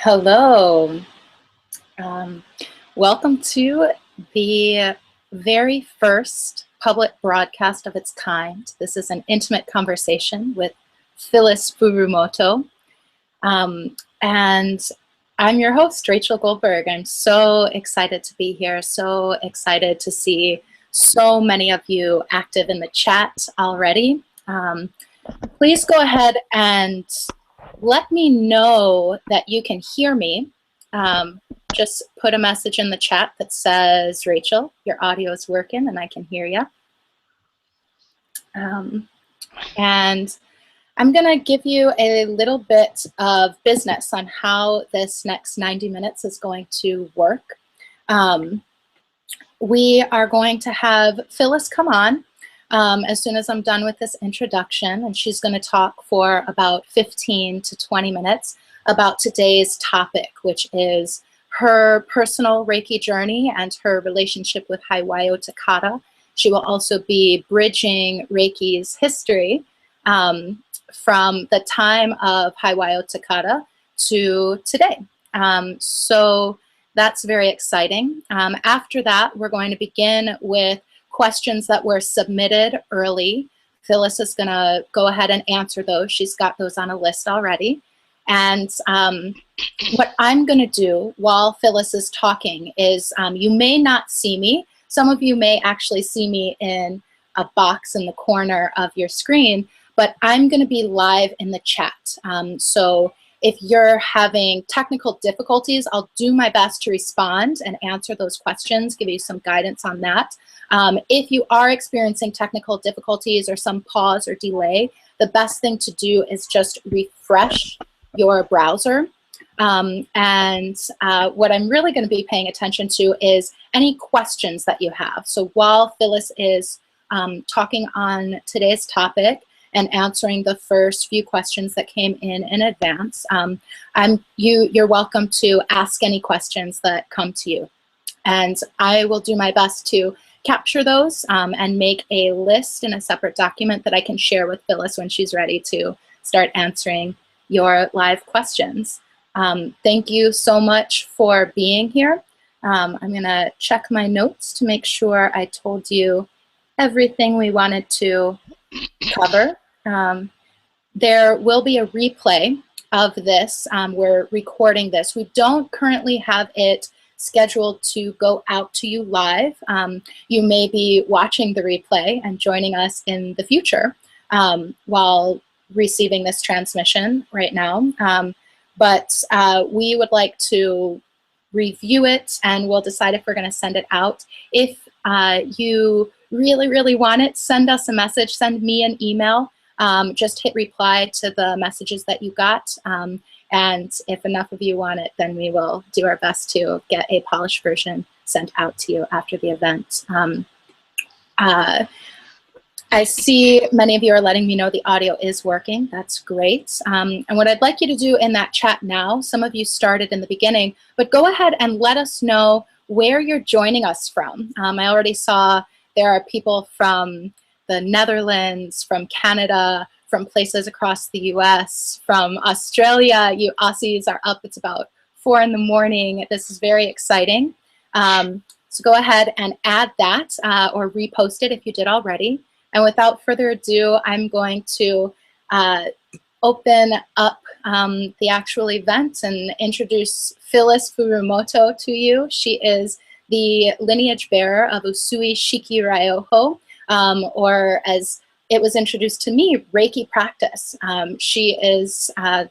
Hello. Um, Welcome to the very first public broadcast of its kind. This is an intimate conversation with Phyllis Furumoto. And I'm your host, Rachel Goldberg. I'm so excited to be here, so excited to see so many of you active in the chat already. Please go ahead and let me know that you can hear me. Just put a message in the chat that says, Rachel, your audio is working and I can hear you. And I'm going to give you a little bit of business on how this next 90 minutes is going to work. We are going to have Phyllis come on as soon as I'm done with this introduction, and she's going to talk for about 15 to 20 minutes about today's topic, which is her personal Reiki journey and her relationship with Hawayo Takata. She will also be bridging Reiki's history from the time of Hawayo Takata to today. So that's very exciting. After that, we're going to begin with questions that were submitted early. Phyllis is going to go ahead and answer those. She's got those on a list already. And what I'm going to do while Phyllis is talking is you may not see me. Some of you may actually see me in a box in the corner of your screen, but I'm going to be live in the chat. So if you're having technical difficulties, I'll do my best to respond and answer those questions, give you some guidance on that. If you are experiencing technical difficulties or some pause or delay, the best thing to do is just refresh your browser. And what I'm really going to be paying attention to is any questions that you have. So while Phyllis is talking on today's topic and answering the first few questions that came in advance, you're welcome to ask any questions that come to you. And I will do my best to capture those and make a list in a separate document that I can share with Phyllis when she's ready to start answering your live questions. Thank you so much for being here. I'm going to check my notes to make sure I told you everything we wanted to cover. There will be a replay of this. We're recording this. We don't currently have it scheduled to go out to you live. You may be watching the replay and joining us in the future while receiving this transmission right now. But we would like to review it and we'll decide if we're going to send it out. If you really want it, send us a message, send me an email. Just hit reply to the messages that you got. And if enough of you want it, then we will do our best to get a polished version sent out to you after the event. I see many of you are letting me know the audio is working. That's great. And what I'd like you to do in that chat now, some of you started in the beginning, but go ahead and let us know where you're joining us from. I already saw there are people from the Netherlands, from Canada, from places across the US, from Australia. You Aussies are up. It's about 4 in the morning. This is very exciting. So go ahead and add that or repost it if you did already. And without further ado, I'm going to open up the actual event and introduce Phyllis Furumoto to you. She is the lineage bearer of Usui Shiki Ryoho, or as it was introduced to me, Reiki practice. She is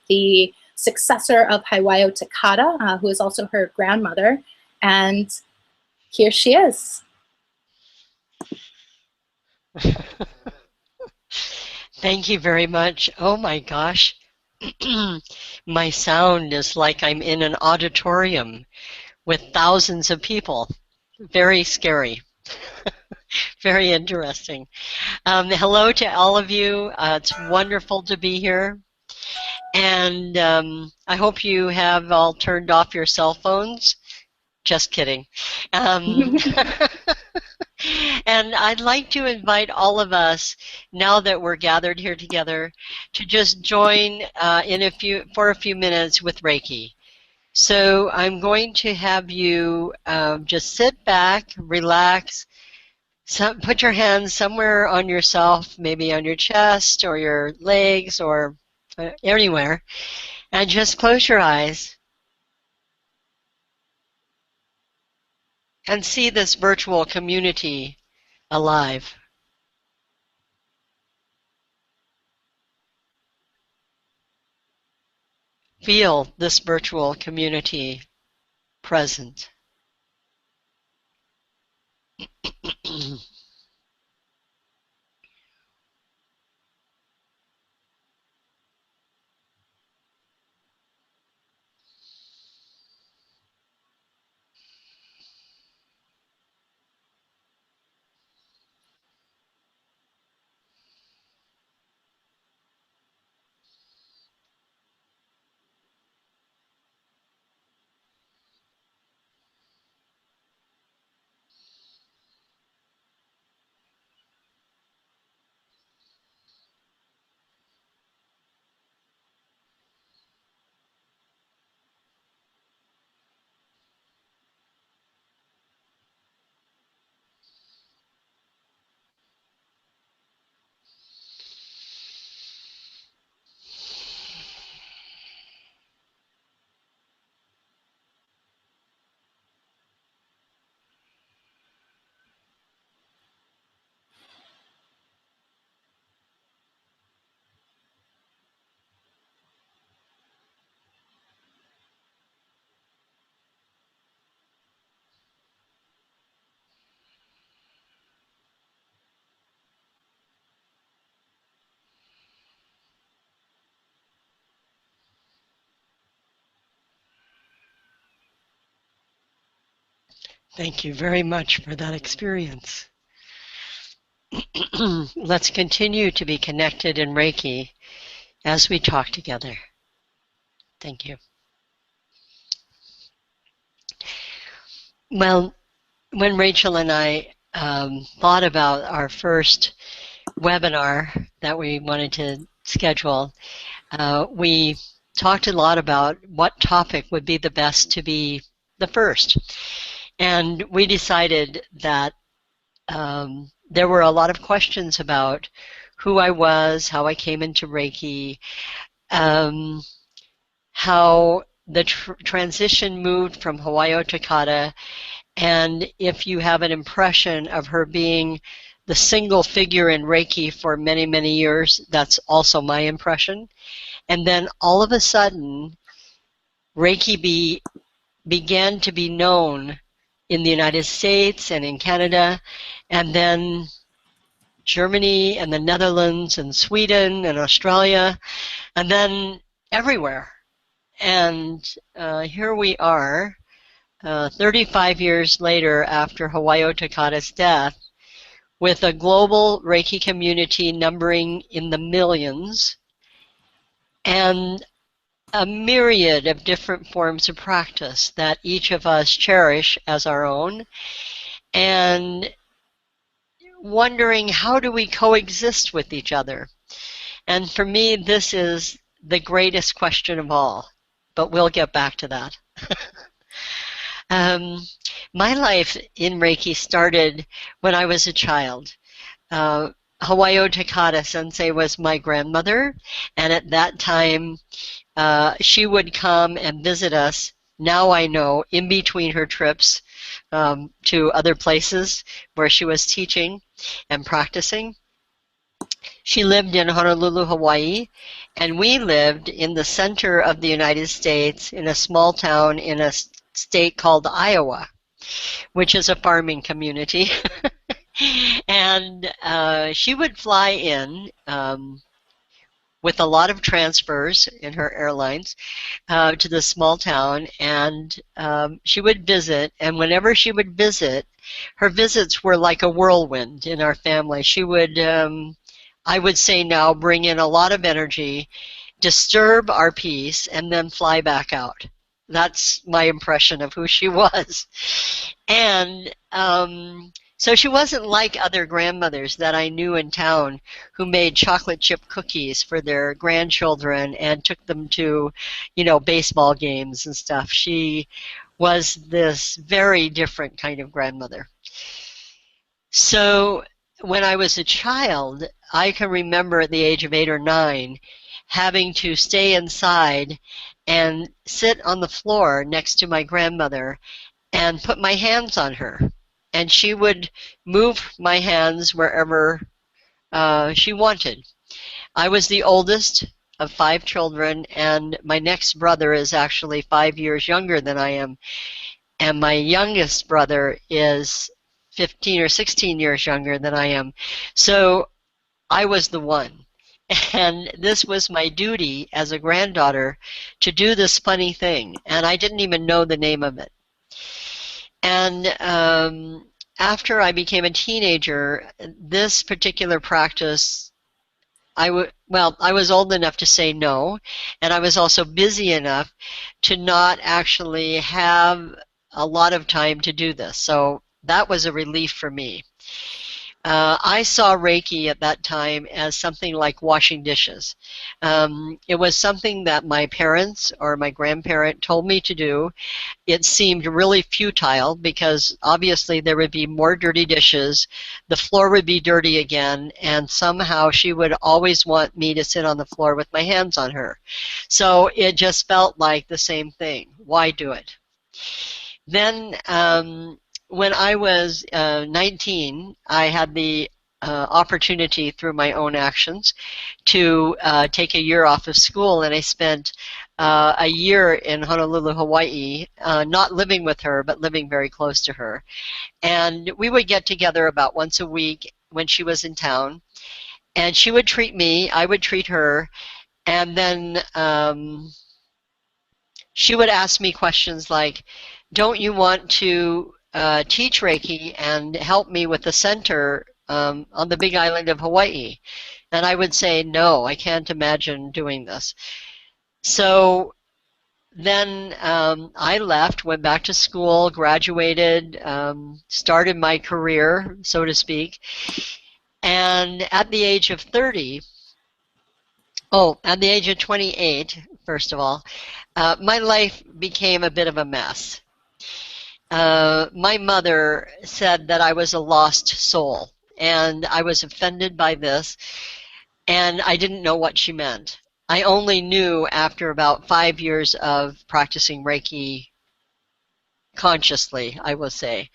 the successor of Hawayo Takata, who is also her grandmother. And here she is. Thank you very much. Oh my gosh. My sound is like I'm in an auditorium with thousands of people. Very scary. Very interesting. Hello to all of you. It's wonderful to be here. And I hope you have all turned off your cell phones. Just kidding. And I'd like to invite all of us, now that we're gathered here together, to just join for a few minutes with Reiki. So I'm going to have you just sit back, relax, put your hands somewhere on yourself, maybe on your chest or your legs or anywhere, and just close your eyes and see this virtual community alive. Feel this virtual community present. Thank you very much for that experience. Let's continue to be connected in Reiki as we talk together. Thank you. Well, when Rachel and I thought about our first webinar that we wanted to schedule, we talked a lot about what topic would be the best to be the first. And we decided that there were a lot of questions about who I was, how I came into Reiki, how the transition moved from Hawayo Takata, and if you have an impression of her being the single figure in Reiki for many, many years, that's also my impression. And then all of a sudden, Reiki began to be known in the United States and in Canada, and then Germany and the Netherlands and Sweden and Australia, and then everywhere. And here we are, 35 years later after Hawayo Takata's death, with a global Reiki community numbering in the millions, and a myriad of different forms of practice that each of us cherish as our own, and wondering how do we coexist with each other. And for me, this is the greatest question of all, but we'll get back to that. My life in Reiki started when I was a child. Hawayo Takata Sensei was my grandmother, and at that time she would come and visit us, now I know, in between her trips to other places where she was teaching and practicing. She lived in Honolulu, Hawaii, and we lived in the center of the United States in a small town in a state called Iowa, which is a farming community. And she would fly in with a lot of transfers in her airlines to the small town, and she would visit, and whenever she would visit, her visits were like a whirlwind in our family. She would, I would say now, bring in a lot of energy, disturb our peace, and then fly back out. That's my impression of who she was. And So she wasn't like other grandmothers that I knew in town who made chocolate chip cookies for their grandchildren and took them to, baseball games and stuff. She was this very different kind of grandmother. So when I was a child, I can remember at the age of 8 or 9 having to stay inside and sit on the floor next to my grandmother and put my hands on her. And she would move my hands wherever she wanted. I was the oldest of 5 children, and my next brother is actually 5 years younger than I am, and my youngest brother is 15 or 16 years younger than I am. So I was the one. And this was my duty as a granddaughter to do this funny thing, and I didn't even know the name of it. And after I became a teenager, this particular practice, I was old enough to say no, and I was also busy enough to not actually have a lot of time to do this. So that was a relief for me. I saw Reiki at that time as something like washing dishes. It was something that my parents or my grandparent told me to do. It seemed really futile because obviously there would be more dirty dishes, the floor would be dirty again, and somehow she would always want me to sit on the floor with my hands on her. So it just felt like the same thing. Why do it? Then when I was 19, I had the opportunity through my own actions to take a year off of school, and I spent a year in Honolulu, Hawaii, not living with her, but living very close to her. And we would get together about once a week when she was in town, and she would treat me, I would treat her, and then she would ask me questions like, don't you want to teach Reiki and help me with the center on the big island of Hawaii? And I would say, no, I can't imagine doing this. So then I left, went back to school, graduated, started my career, so to speak. And at the age of 30, at the age of 28, first of all, my life became a bit of a mess. My mother said that I was a lost soul, and I was offended by this, and I didn't know what she meant. I only knew after about 5 years of practicing Reiki consciously, I will say.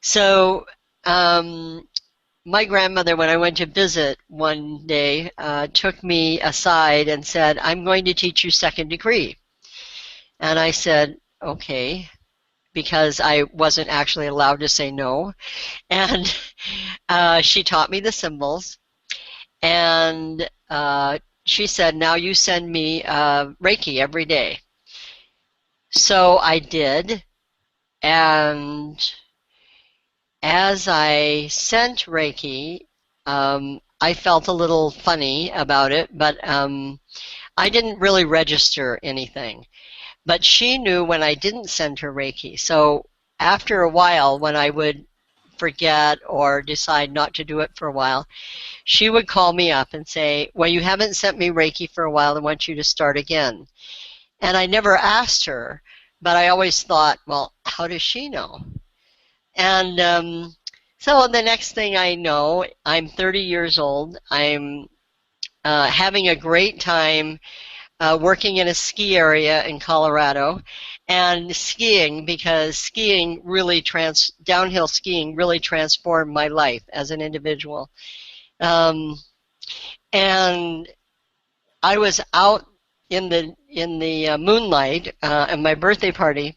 So my grandmother, when I went to visit one day, took me aside and said, I'm going to teach you second degree. And I said, okay, because I wasn't actually allowed to say no. And she taught me the symbols. And she said, now you send me Reiki every day. So I did. And as I sent Reiki, I felt a little funny about it, but I didn't really register anything. But she knew when I didn't send her Reiki. So after a while, when I would forget or decide not to do it for a while, she would call me up and say, well, you haven't sent me Reiki for a while. I want you to start again. And I never asked her, but I always thought, well, how does she know? And so the next thing I know, I'm 30 years old. I'm having a great time working in a ski area in Colorado and skiing, because skiing really downhill skiing really transformed my life as an individual. And I was out in the moonlight at my birthday party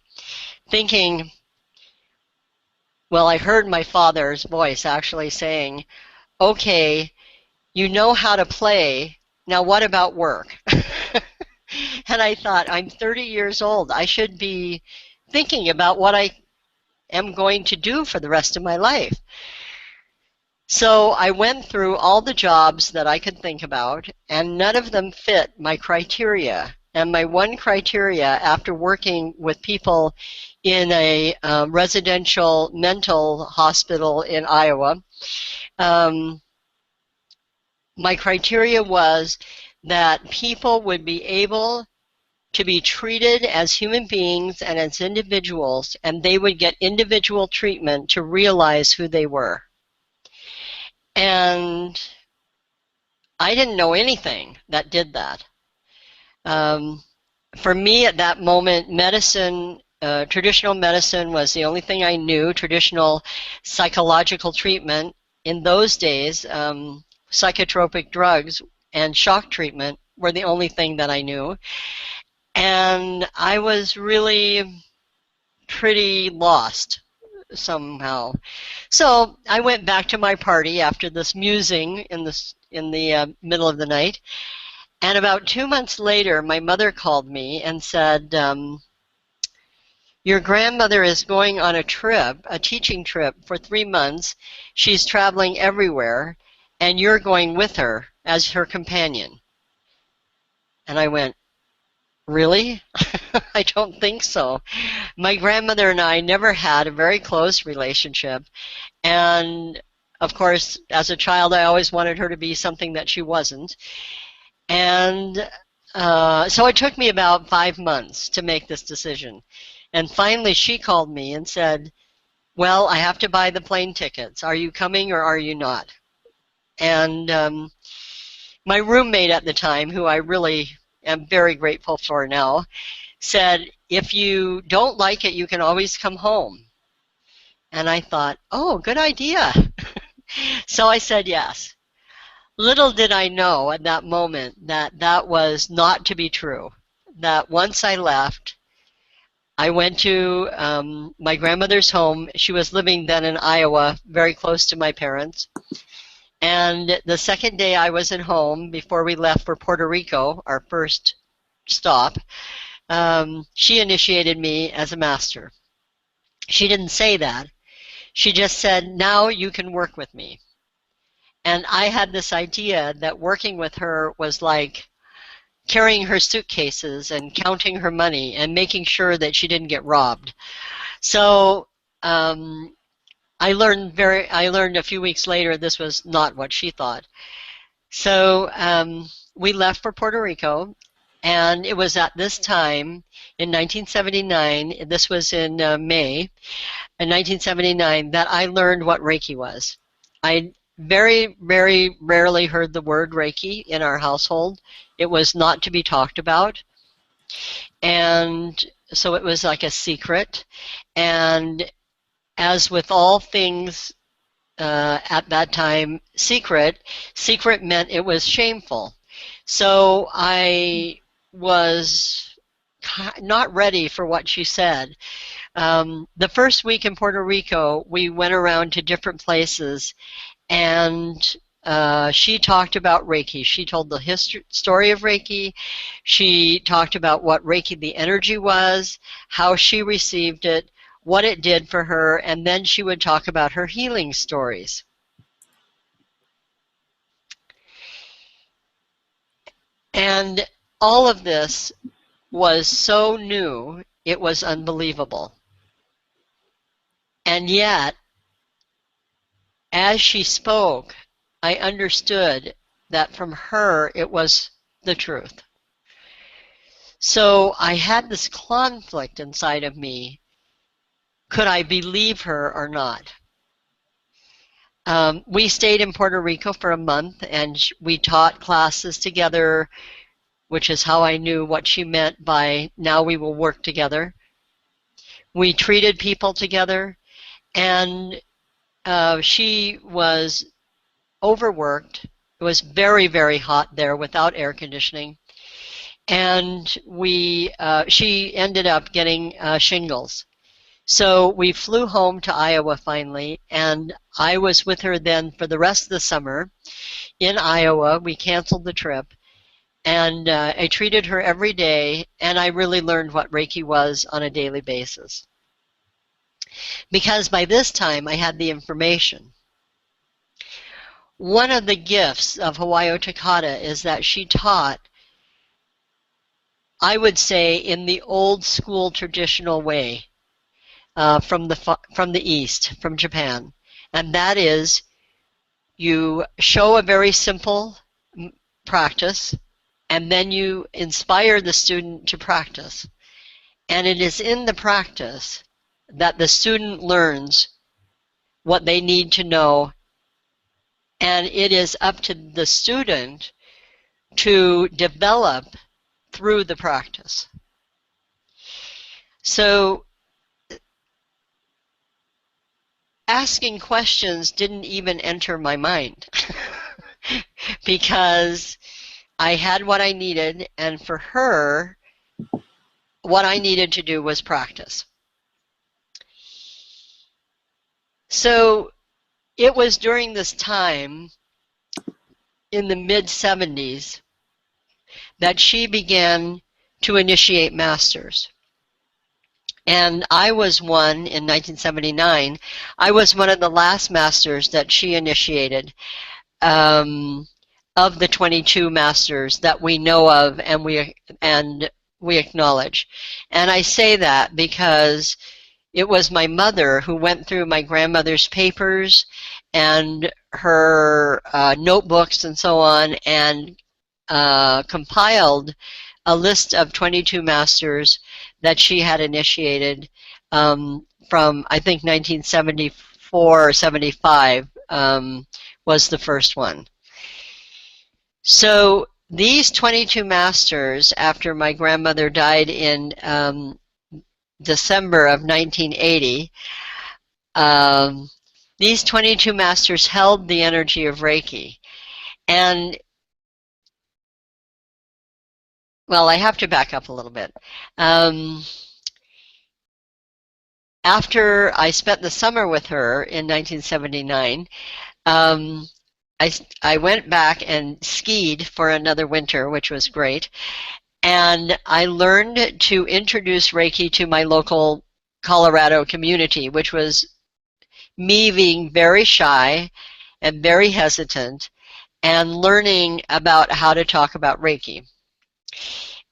thinking, well, I heard my father's voice actually saying, okay, you know how to play, now what about work? And I thought, I'm 30 years old. I should be thinking about what I am going to do for the rest of my life. So I went through all the jobs that I could think about, and none of them fit my criteria And my one criteria after working with people in a residential mental hospital in Iowa, my criteria was that people would be able to be treated as human beings and as individuals, and they would get individual treatment to realize who they were. And I didn't know anything that did that. For me at that moment, medicine, traditional medicine was the only thing I knew. Traditional psychological treatment in those days, psychotropic drugs and shock treatment were the only thing that I knew. And I was really pretty lost somehow. So I went back to my party after this musing in the middle of the night. And about 2 months later, my mother called me and said, your grandmother is going on a trip, a teaching trip for 3 months. She's traveling everywhere, and you're going with her as her companion. And I went, really? I don't think so. My grandmother and I never had a very close relationship. And of course, as a child, I always wanted her to be something that she wasn't. And so it took me about 5 months to make this decision. And finally, she called me and said, well, I have to buy the plane tickets. Are you coming or are you not? And my roommate at the time, who I really am very grateful for now, said, if you don't like it, you can always come home. And I thought, oh, good idea. So I said yes. Little did I know at that moment that that was not to be true. That once I left, I went to my grandmother's home. She was living then in Iowa, very close to my parents. And the second day I was at home, before we left for Puerto Rico, our first stop, she initiated me as a master. She didn't say that. She just said, now you can work with me. And I had this idea that working with her was like carrying her suitcases and counting her money and making sure that she didn't get robbed. So I learned a few weeks later this was not what she thought. So we left for Puerto Rico, and it was at this time in 1979, this was in May, in 1979, that I learned what Reiki was. I very, very rarely heard the word Reiki in our household. It was not to be talked about. And so it was like a secret. And as with all things at that time, secret meant it was shameful. So I was not ready for what she said. The first week in Puerto Rico, we went around to different places, and she talked about Reiki. She told the story of Reiki. She talked about what Reiki, the energy was, how she received it, what it did for her, and then she would talk about her healing stories. And all of this was so new, it was unbelievable. And yet, as she spoke, I understood that from her it was the truth. So I had this conflict inside of me. Could I believe her or not? We stayed in Puerto Rico for a month, and we taught classes together, which is how I knew what she meant by now we will work together. We treated people together, and she was overworked. It was very, very hot there without air conditioning. And she ended up getting shingles. So we flew home to Iowa finally, and I was with her then for the rest of the summer in Iowa. We canceled the trip, and I treated her every day, and I really learned what Reiki was on a daily basis. Because by this time I had the information. One of the gifts of Hawayo Takata is that she taught I would say in the old school traditional way, from the East, from Japan, and that is you show a very simple practice, and then you inspire the student to practice. And it is in the practice that the student learns what they need to know, and it is up to the student to develop through the practice. So asking questions didn't even enter my mind because I had what I needed, and for her, what I needed to do was practice. So it was during this time, in the mid-70s, that she began to initiate masters. And I was one in 1979. I was one of the last masters that she initiated, of the 22 masters that we know of and we acknowledge. And I say that because it was my mother who went through my grandmother's papers and her notebooks and so on, and compiled a list of 22 masters that she had initiated from, I think, 1974 or 75 was the first one. So these 22 masters, after my grandmother died in December of 1980, these 22 masters held the energy of Reiki. And, well, I have to back up a little bit. After I spent the summer with her in 1979, I went back and skied for another winter, which was great. And I learned to introduce Reiki to my local Colorado community, which was me being very shy and very hesitant and learning about how to talk about Reiki.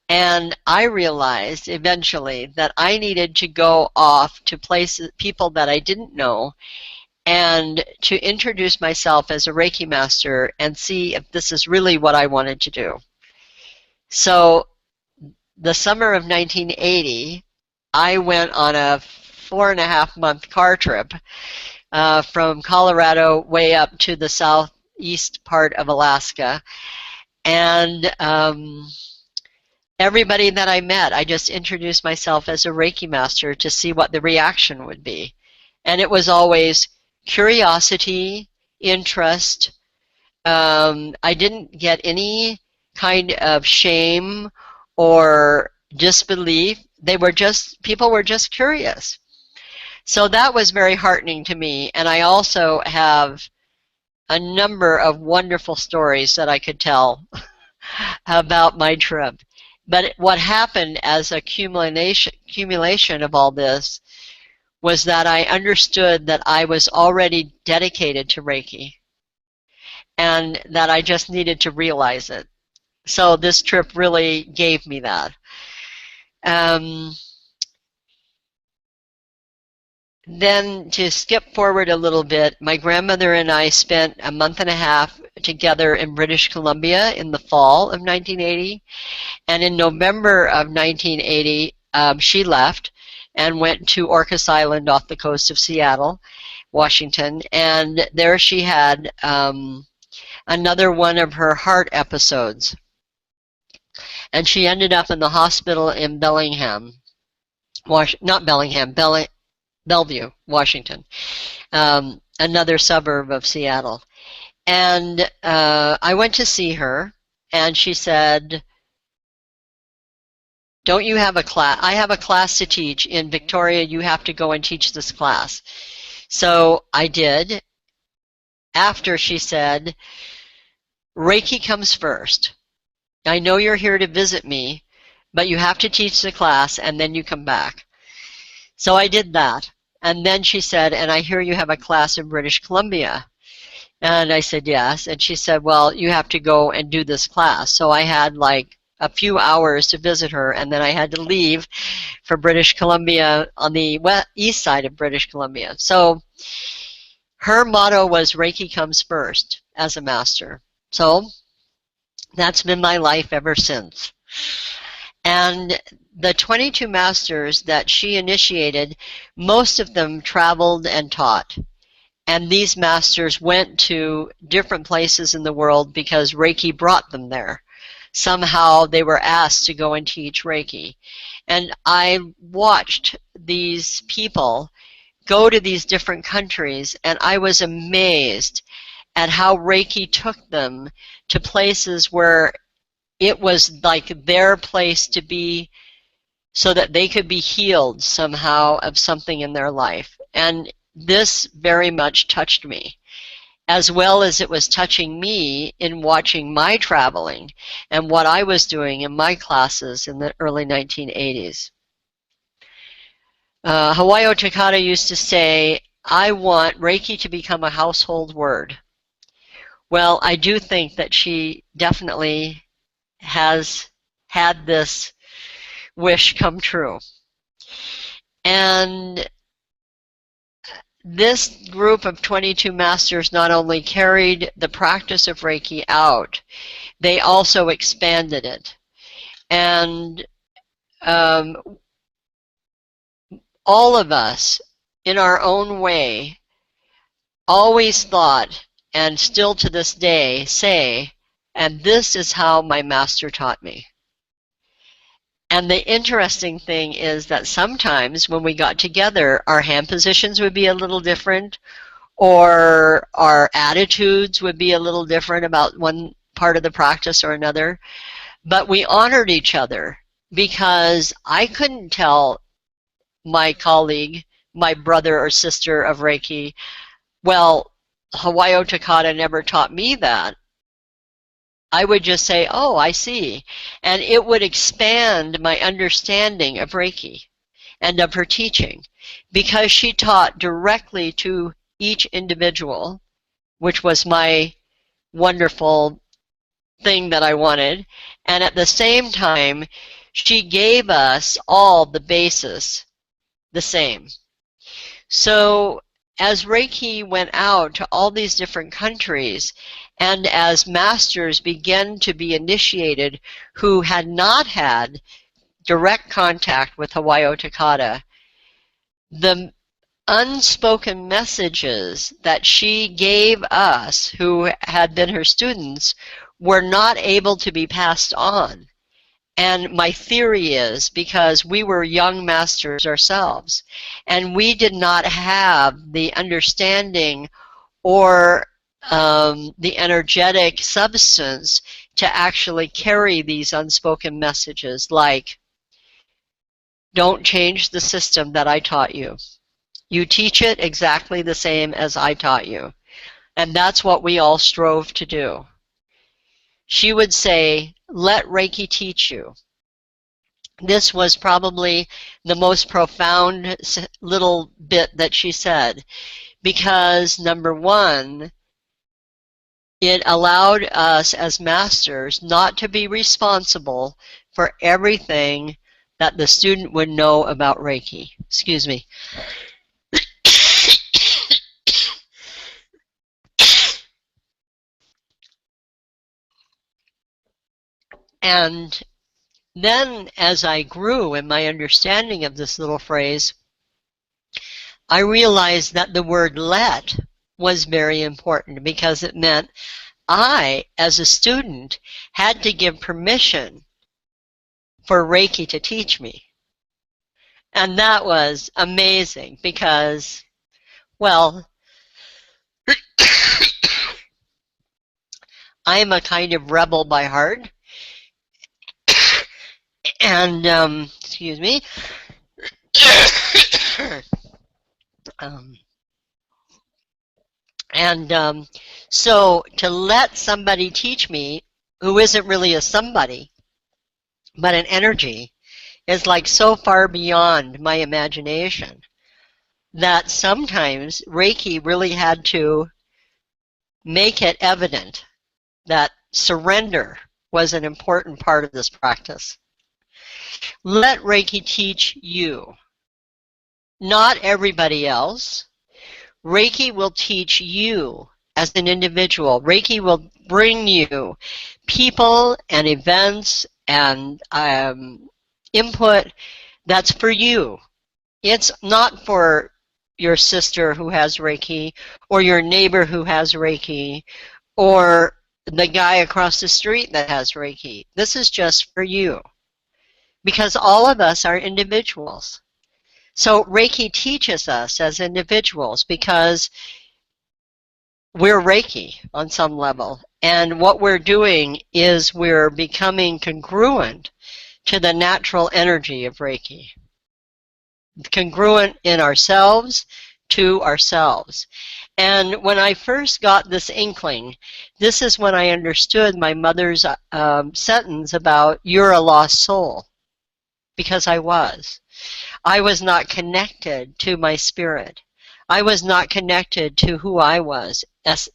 And I realized eventually that I needed to go off to places, people that I didn't know, and to introduce myself as a Reiki master and see if this is really what I wanted to do. So the summer of 1980, I went on a 4.5-month car trip from Colorado way up to the southeast part of Alaska. And everybody that I met, I just introduced myself as a Reiki master to see what the reaction would be. And it was always curiosity, interest. I didn't get any kind of shame or disbelief. People were just curious. So that was very heartening to me. And I also have a number of wonderful stories that I could tell about my trip. But what happened as a accumulation of all this was that I understood that I was already dedicated to Reiki and that I just needed to realize it. So this trip really gave me that. Then to skip forward a little bit, my grandmother and I spent a month and a half together in British Columbia in the fall of 1980. And in November of 1980, she left and went to Orcas Island off the coast of Seattle, Washington. And there she had another one of her heart episodes. And she ended up in the hospital in Bellingham, Bellevue, Washington, another suburb of Seattle. And I went to see her, and she said, "Don't you have a class? I have a class to teach in Victoria. You have to go and teach this class." So I did. After, she said, "Reiki comes first. I know you're here to visit me, but you have to teach the class and then you come back." So I did that. And then she said, "And I hear you have a class in British Columbia." And I said, "Yes." And she said, "Well, you have to go and do this class." So I had like a few hours to visit her, and then I had to leave for British Columbia on the east side of British Columbia. So her motto was Reiki comes first as a master. So that's been my life ever since. And the 22 masters that she initiated, most of them traveled and taught. And these masters went to different places in the world because Reiki brought them there. Somehow they were asked to go and teach Reiki. And I watched these people go to these different countries, and I was amazed at how Reiki took them to places where it was like their place to be, so that they could be healed somehow of something in their life. And this very much touched me, as well as it was touching me in watching my traveling and what I was doing in my classes in the early 1980s. Hawayo Takata used to say, I want Reiki to become a household word. Well, I do think that she definitely has had this wish come true. And this group of 22 masters not only carried the practice of Reiki out, they also expanded it. And all of us, in our own way, always thought, and still to this day say, and this is how my master taught me. And the interesting thing is that sometimes when we got together, our hand positions would be a little different, or our attitudes would be a little different about one part of the practice or another. But we honored each other, because I couldn't tell my colleague, my brother or sister of Reiki, well, Hawayo Takata never taught me that. I would just say, oh, I see. And it would expand my understanding of Reiki and of her teaching, because she taught directly to each individual, which was my wonderful thing that I wanted. And at the same time, she gave us all the basis the same. So as Reiki went out to all these different countries, and as masters began to be initiated who had not had direct contact with Hawayo Takata, the unspoken messages that she gave us who had been her students were not able to be passed on. And my theory is because we were young masters ourselves, and we did not have the understanding or the energetic substance to actually carry these unspoken messages, like, don't change the system that I taught you. You teach it exactly the same as I taught you. And that's what we all strove to do. She would say, let Reiki teach you. This was probably the most profound little bit that she said, because number one, it allowed us as masters not to be responsible for everything that the student would know about Reiki. Excuse me. And then as I grew in my understanding of this little phrase, I realized that the word let was very important, because it meant I, as a student, had to give permission for Reiki to teach me. And that was amazing because, well, I'm a kind of rebel by heart. And, excuse me. So to let somebody teach me who isn't really a somebody, but an energy, is like so far beyond my imagination that sometimes Reiki really had to make it evident that surrender was an important part of this practice. Let Reiki teach you, not everybody else. Reiki will teach you as an individual. Reiki will bring you people and events and input that's for you. It's not for your sister who has Reiki, or your neighbor who has Reiki, or the guy across the street that has Reiki. This is just for you, because all of us are individuals. So Reiki teaches us as individuals because we're Reiki on some level. And what we're doing is we're becoming congruent to the natural energy of Reiki. Congruent in ourselves, to ourselves. And when I first got this inkling, this is when I understood my mother's sentence about, "You're a lost soul," because I was. I was not connected to my spirit. I was not connected to who I was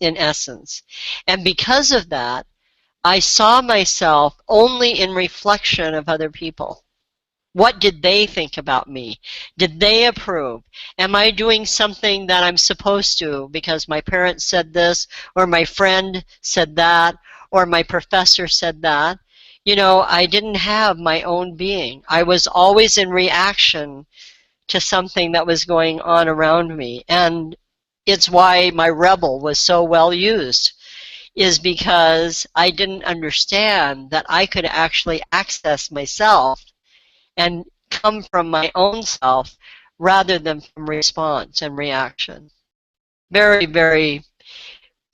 in essence. And because of that, I saw myself only in reflection of other people. What did they think about me? Did they approve? Am I doing something that I'm supposed to because my parents said this, or my friend said that, or my professor said that? You know, I didn't have my own being. I was always in reaction to something that was going on around me. And it's why my rebel was so well used, is because I didn't understand that I could actually access myself and come from my own self rather than from response and reaction. Very, very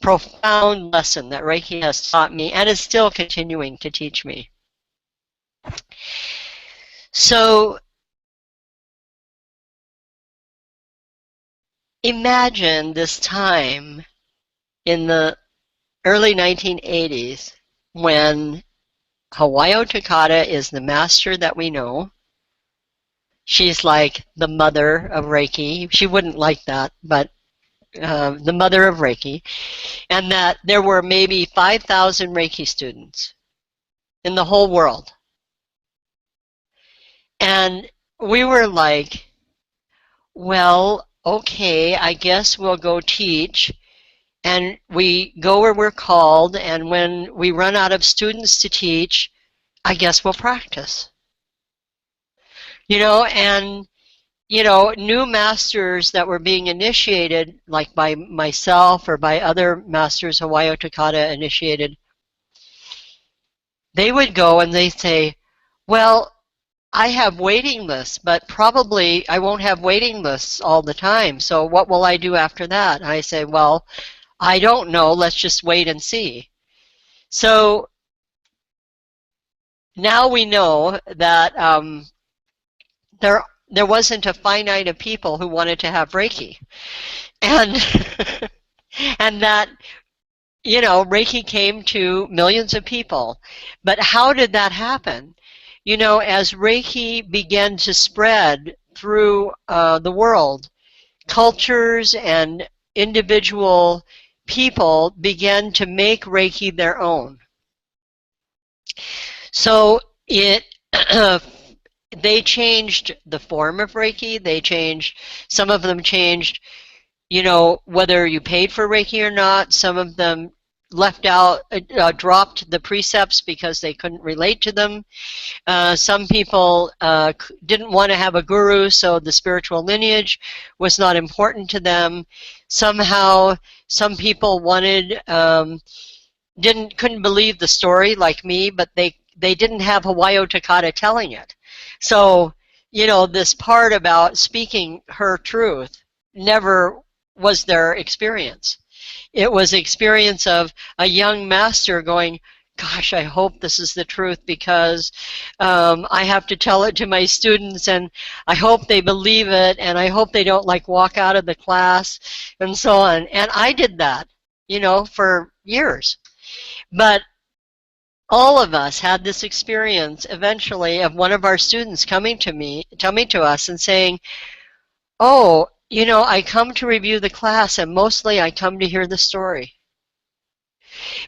profound lesson that Reiki has taught me and is still continuing to teach me. So imagine this time in the early 1980s when Hawayo Takata is the master that we know. She's like the mother of Reiki. She wouldn't like that, but the mother of Reiki. And that there were maybe 5,000 Reiki students in the whole world. And we were like, well, okay, I guess we'll go teach. And we go where we're called, and when we run out of students to teach, I guess we'll practice. You know, and, you know, new masters that were being initiated, like by myself or by other masters Hawayo Takata initiated, they would go and they say, well, I have waiting lists, but probably I won't have waiting lists all the time, so what will I do after that? And I say, well, I don't know, let's just wait and see. So now we know that there wasn't a finite of people who wanted to have Reiki. And, and that, you know, Reiki came to millions of people. But how did that happen? You know, as Reiki began to spread through the world, cultures and individual people began to make Reiki their own. So it they changed the form of Reiki. They changed, some of them changed, you know, whether you paid for Reiki or not. Some of them left out, dropped the precepts because they couldn't relate to them. Some people didn't want to have a guru, so the spiritual lineage was not important to them. Somehow, some people wanted, couldn't believe the story like me, but they didn't have Hawayo Takata telling it. So, you know, this part about speaking her truth never was their experience. It was experience of a young master going, gosh, I hope this is the truth, because I have to tell it to my students, and I hope they believe it, and I hope they don't like walk out of the class, and so on. And I did that, you know, for years. But all of us had this experience eventually of one of our students coming to us and saying, oh, you know, I come to review the class and mostly I come to hear the story.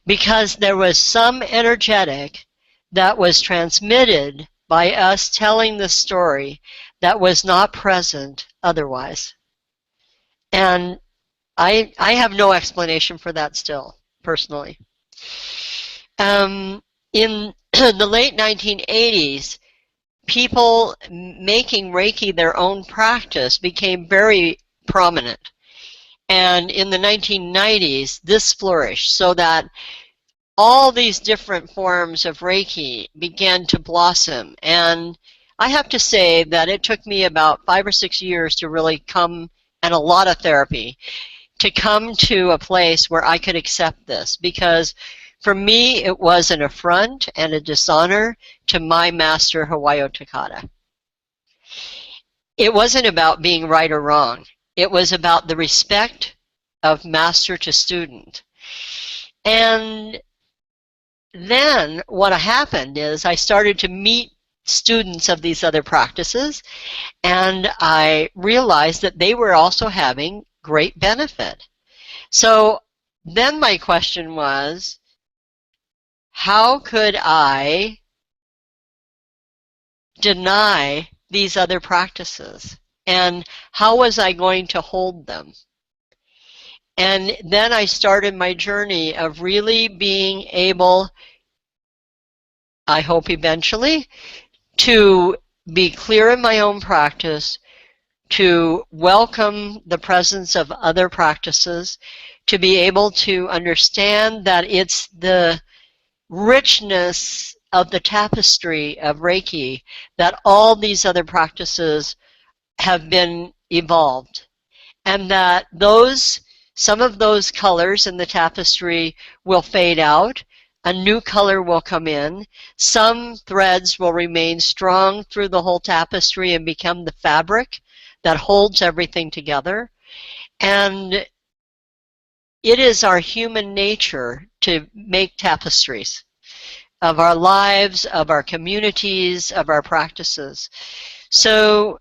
because there was some energetic that was transmitted by us telling the story that was not present otherwise. And I have no explanation for that still, personally. In the late 1980s, people making Reiki their own practice became very prominent. And in the 1990s, this flourished so that all these different forms of Reiki began to blossom. And I have to say that it took me about 5 or 6 years to really come, and a lot of therapy, to come to a place where I could accept this. Because for me, it was an affront and a dishonor to my master, Hawayo Takata. It wasn't about being right or wrong. It was about the respect of master to student. And then what happened is I started to meet students of these other practices, and I realized that they were also having great benefit. So then my question was, how could I deny these other practices? And how was I going to hold them? And then I started my journey of really being able, I hope eventually, to be clear in my own practice, to welcome the presence of other practices, to be able to understand that it's the richness of the tapestry of Reiki that all these other practices have been evolved, and that some of those colors in the tapestry will fade out, a new color will come in, some threads will remain strong through the whole tapestry and become the fabric that holds everything together. And it is our human nature to make tapestries of our lives, of our communities, of our practices. So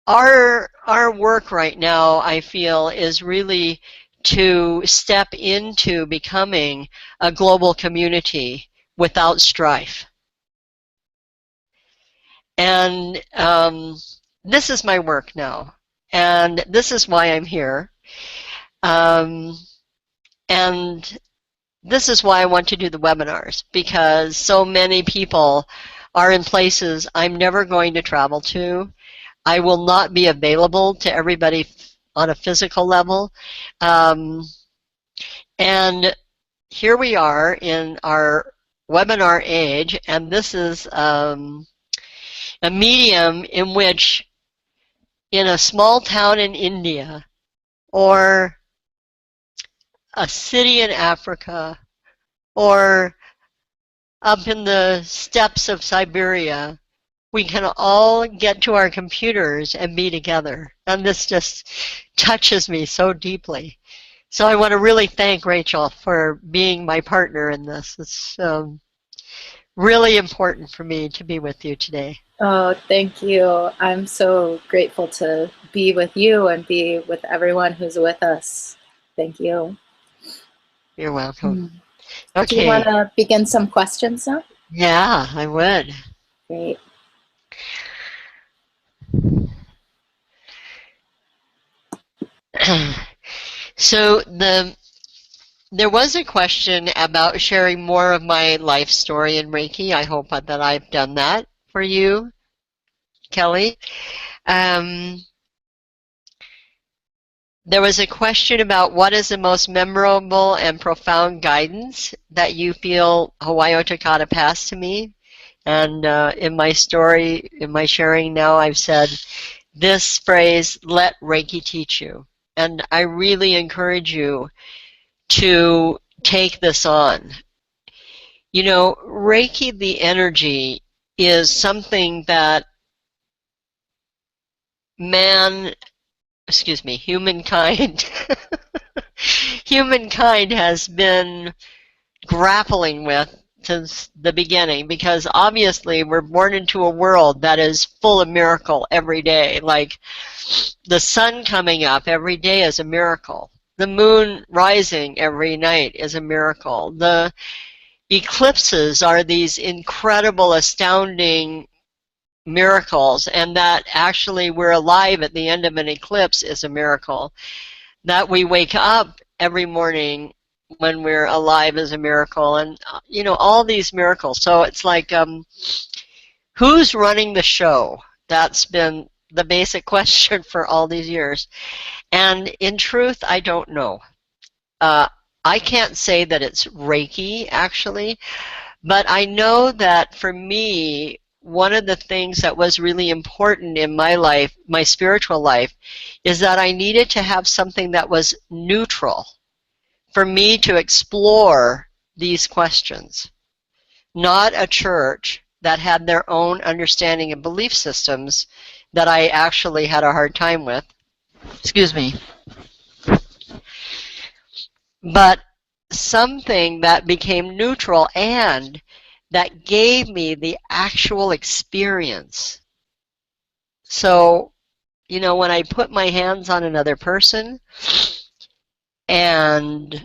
our work right now, I feel, is really to step into becoming a global community without strife. And this is my work now, and this is why I'm here. And this is why I want to do the webinars, because so many people are in places I'm never going to travel to. I will not be available to everybody on a physical level. And here we are in our webinar age, and this is a medium in which, in a small town in India, or a city in Africa, or up in the steppes of Siberia, we can all get to our computers and be together. And this just touches me so deeply. So I want to really thank Rachel for being my partner in this. It's really important for me to be with you today. Oh, thank you. I'm so grateful to be with you and be with everyone who's with us. Thank you. You're welcome. Okay. Do you want to begin some questions now? Yeah, I would. Great. So there was a question about sharing more of my life story in Reiki. I hope that I've done that for you, Kelly. There was a question about what is the most memorable and profound guidance that you feel Hawayo Takata passed to me. And in my story, in my sharing now, I've said this phrase, let Reiki teach you. And I really encourage you to take this on. You know, Reiki, the energy, is something that humankind humankind has been grappling with since the beginning, because obviously we're born into a world that is full of miracle every day. Like the sun coming up every day is a miracle. The moon rising every night is a miracle. The eclipses are these incredible, astounding miracles, and that actually we're alive at the end of an eclipse is a miracle. That we wake up every morning when we're alive is a miracle, and you know, all these miracles. So it's like, who's running the show? That's been the basic question for all these years. And in truth, I don't know. I can't say that it's Reiki, actually, but I know that for me, one of the things that was really important in my life, my spiritual life, is that I needed to have something that was neutral for me to explore these questions. Not a church that had their own understanding and belief systems that I actually had a hard time with. Excuse me. But something that became neutral and that gave me the actual experience. So, you know, when I put my hands on another person and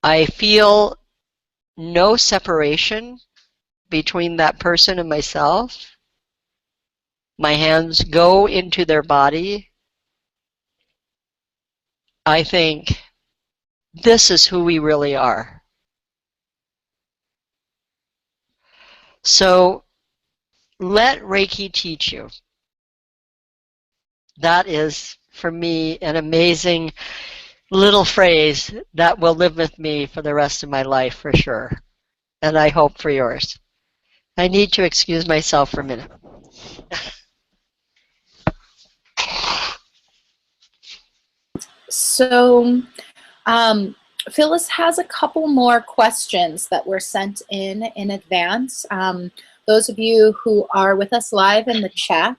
I feel no separation between that person and myself, my hands go into their body, I think, this is who we really are. So let Reiki teach you. That is, for me, an amazing little phrase that will live with me for the rest of my life for sure. And I hope for yours. I need to excuse myself for a minute. So, Phyllis has a couple more questions that were sent in advance. Those of you who are with us live in the chat,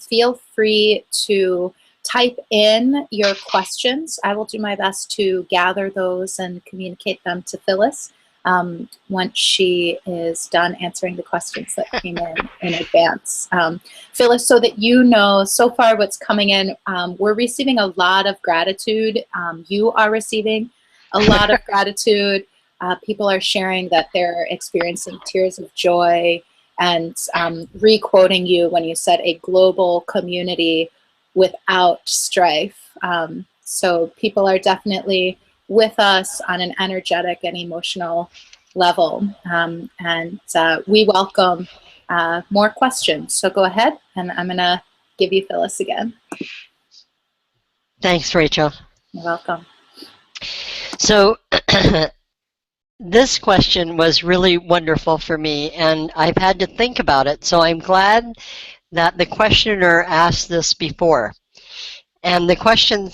feel free to type in your questions. I will do my best to gather those and communicate them to Phyllis once she is done answering the questions that came in advance. Phyllis, so that you know, so far what's coming in, we're receiving a lot of gratitude. You are receiving a lot of gratitude. People are sharing that they're experiencing tears of joy and re-quoting you when you said a global community without strife. So people are definitely with us on an energetic and emotional level. And we welcome more questions. So go ahead, and I'm gonna give you Phyllis again. Thanks, Rachel. You're welcome. So this question was really wonderful for me, and I've had to think about it. So I'm glad that the questioner asked this before. And the question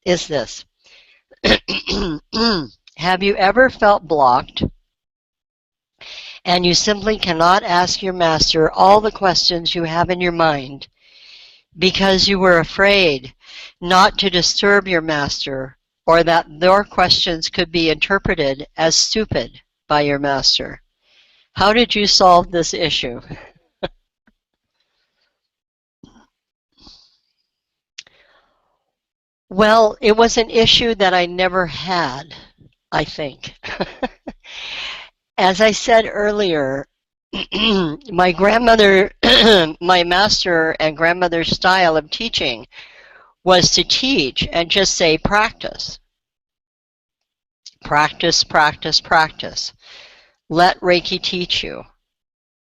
is this. Have you ever felt blocked and you simply cannot ask your master all the questions you have in your mind because you were afraid not to disturb your master or that their questions could be interpreted as stupid by your master? How did you solve this issue? Well, it was an issue that I never had, I think. As I said earlier, my grandmother, my master and grandmother's style of teaching was to teach and just say practice. Practice, practice, practice. Let Reiki teach you.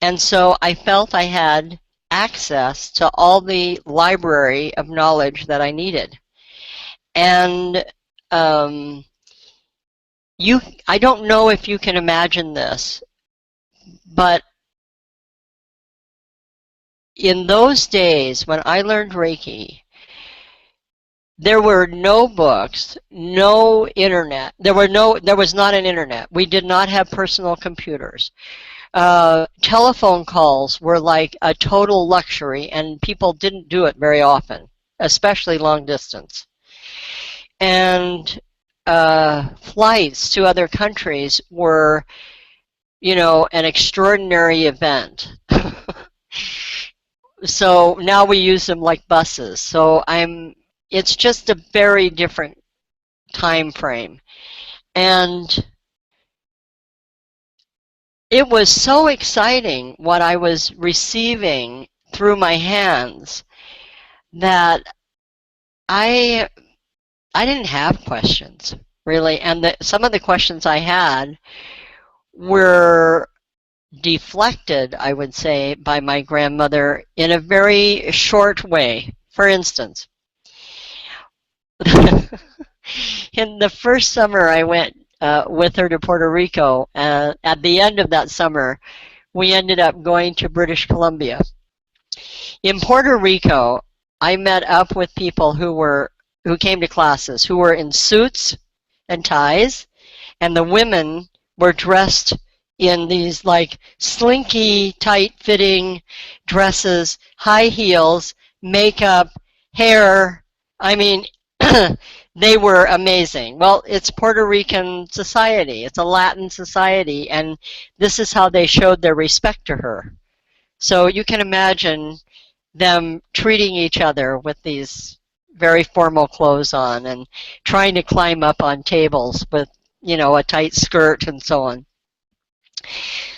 And so I felt I had access to all the library of knowledge that I needed. And I don't know if you can imagine this, but in those days when I learned Reiki, there were no books, no internet. There was not an internet. We did not have personal computers. Telephone calls were like a total luxury, and people didn't do it very often, especially long distance. And flights to other countries were, you know, an extraordinary event. So now we use them like buses. So I'm, it's just a very different time frame. And it was so exciting what I was receiving through my hands that I didn't have questions, really. And some of the questions I had were deflected, I would say, by my grandmother in a very short way. For instance, in the first summer I went with her to Puerto Rico, at the end of that summer, we ended up going to British Columbia. In Puerto Rico, I met up with people who came to classes who were in suits and ties, and the women were dressed in these like slinky, tight-fitting dresses, high heels, makeup, hair. I mean, they were amazing. Well, it's Puerto Rican society. It's a Latin society, and this is how they showed their respect to her. So you can imagine them treating each other with these very formal clothes on and trying to climb up on tables with, you know, a tight skirt and so on.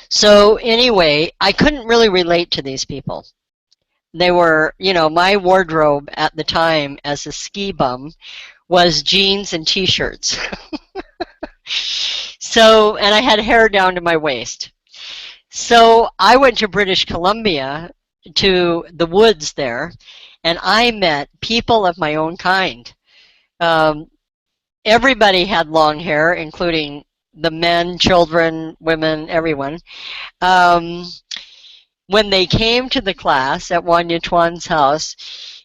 So anyway, I couldn't really relate to these people. They were, you know, my wardrobe at the time as a ski bum was jeans and t-shirts. So, and I had hair down to my waist. So I went to British Columbia, to the woods there, and I met people of my own kind. Everybody had long hair, including the men, children, women, everyone. When they came to the class at Wanya Tuan's house,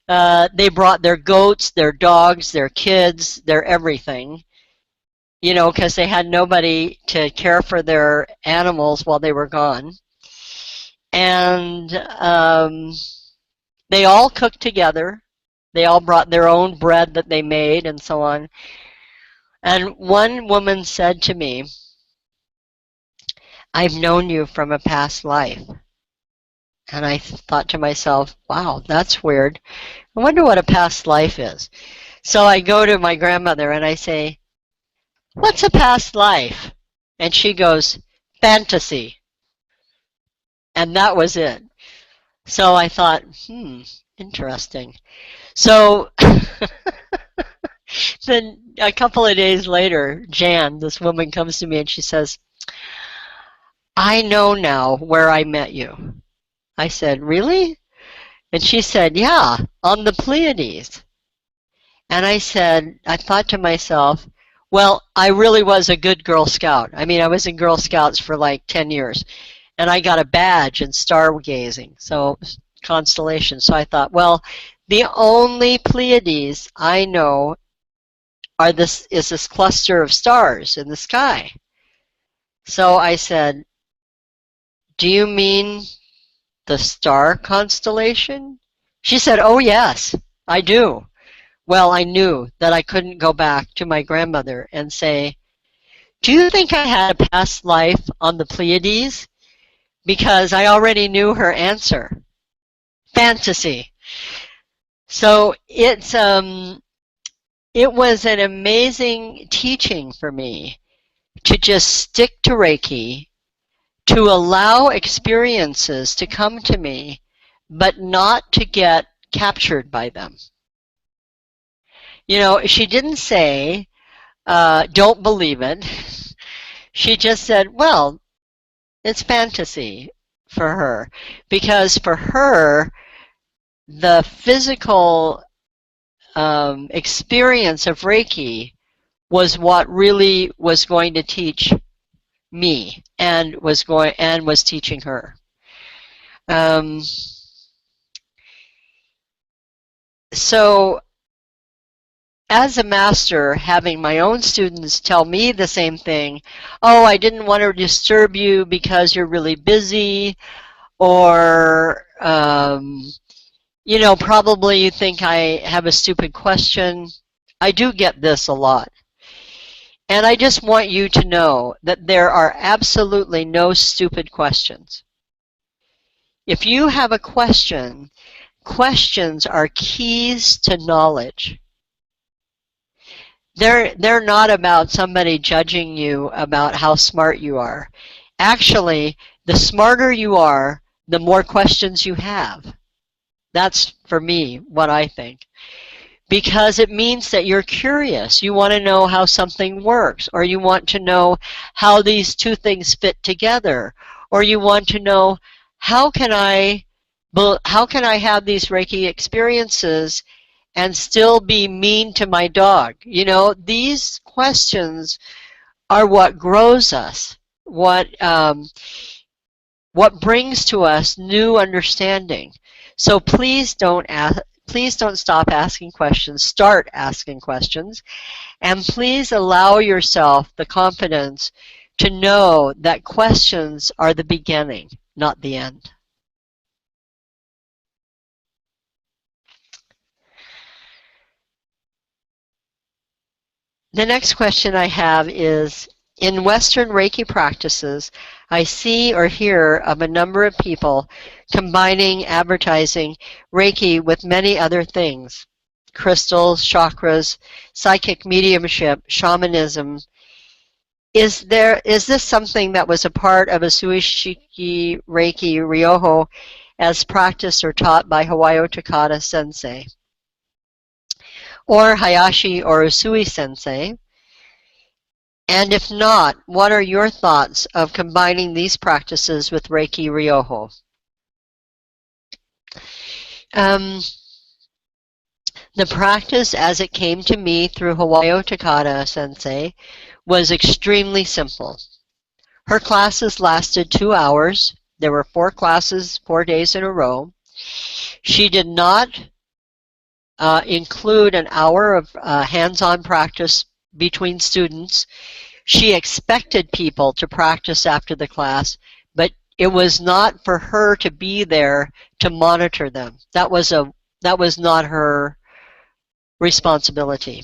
they brought their goats, their dogs, their kids, their everything, you know, because they had nobody to care for their animals while they were gone. And they all cooked together. They all brought their own bread that they made and so on. And one woman said to me, "I've known you from a past life." And I thought to myself, wow, that's weird. I wonder what a past life is. So I go to my grandmother and I say, "What's a past life?" And she goes, "Fantasy." And that was it. So I thought, interesting. So then a couple of days later, Jan, this woman, comes to me and she says, "I know now where I met you." I said, "Really?" And she said, "Yeah, on the Pleiades." And I thought to myself, well, I really was a good Girl Scout. I mean, I was in Girl Scouts for like 10 years. And I got a badge in stargazing, so constellations. So I thought, well, the only Pleiades I know is this cluster of stars in the sky. So I said, "Do you mean the star constellation?" She said, "Oh yes, I do." Well, I knew that I couldn't go back to my grandmother and say, "Do you think I had a past life on the Pleiades?" Because I already knew her answer. Fantasy. So it was an amazing teaching for me to just stick to Reiki, to allow experiences to come to me, but not to get captured by them. You know, she didn't say, don't believe it. She just said, well, it's fantasy for her. Because for her, the physical experience of Reiki was what really was going to teach me and was teaching her. So as a master, having my own students tell me the same thing, "Oh, I didn't want to disturb you because you're really busy," or you know, probably you think I have a stupid question. I do get this a lot. And I just want you to know that there are absolutely no stupid questions. If you have a question, questions are keys to knowledge. they're not about somebody judging you about how smart you are. Actually, the smarter you are, the more questions you have. That's, for me, what I think. Because it means that you're curious. You want to know how something works, or you want to know how these two things fit together, or you want to know how can I have these Reiki experiences and still be mean to my dog? You know, these questions are what grows us, what brings to us new understanding. So please don't stop asking questions. Start asking questions, and please allow yourself the confidence to know that questions are the beginning, not the end. The next question I have is, in Western Reiki practices, I see or hear of a number of people combining advertising Reiki with many other things: crystals, chakras, psychic mediumship, shamanism. Is this something that was a part of Usui Shiki Ryoho as practiced or taught by Hawayo Takata sensei, or Hayashi or Usui sensei? And if not, what are your thoughts of combining these practices with Reiki Ryoho? The practice as it came to me through Hawayo Takata sensei was extremely simple. Her classes lasted 2 hours. There were 4 classes, 4 days in a row. She did not include an hour of hands-on practice between students. She expected people to practice after the class, but it was not for her to be there to monitor them. That was not her responsibility.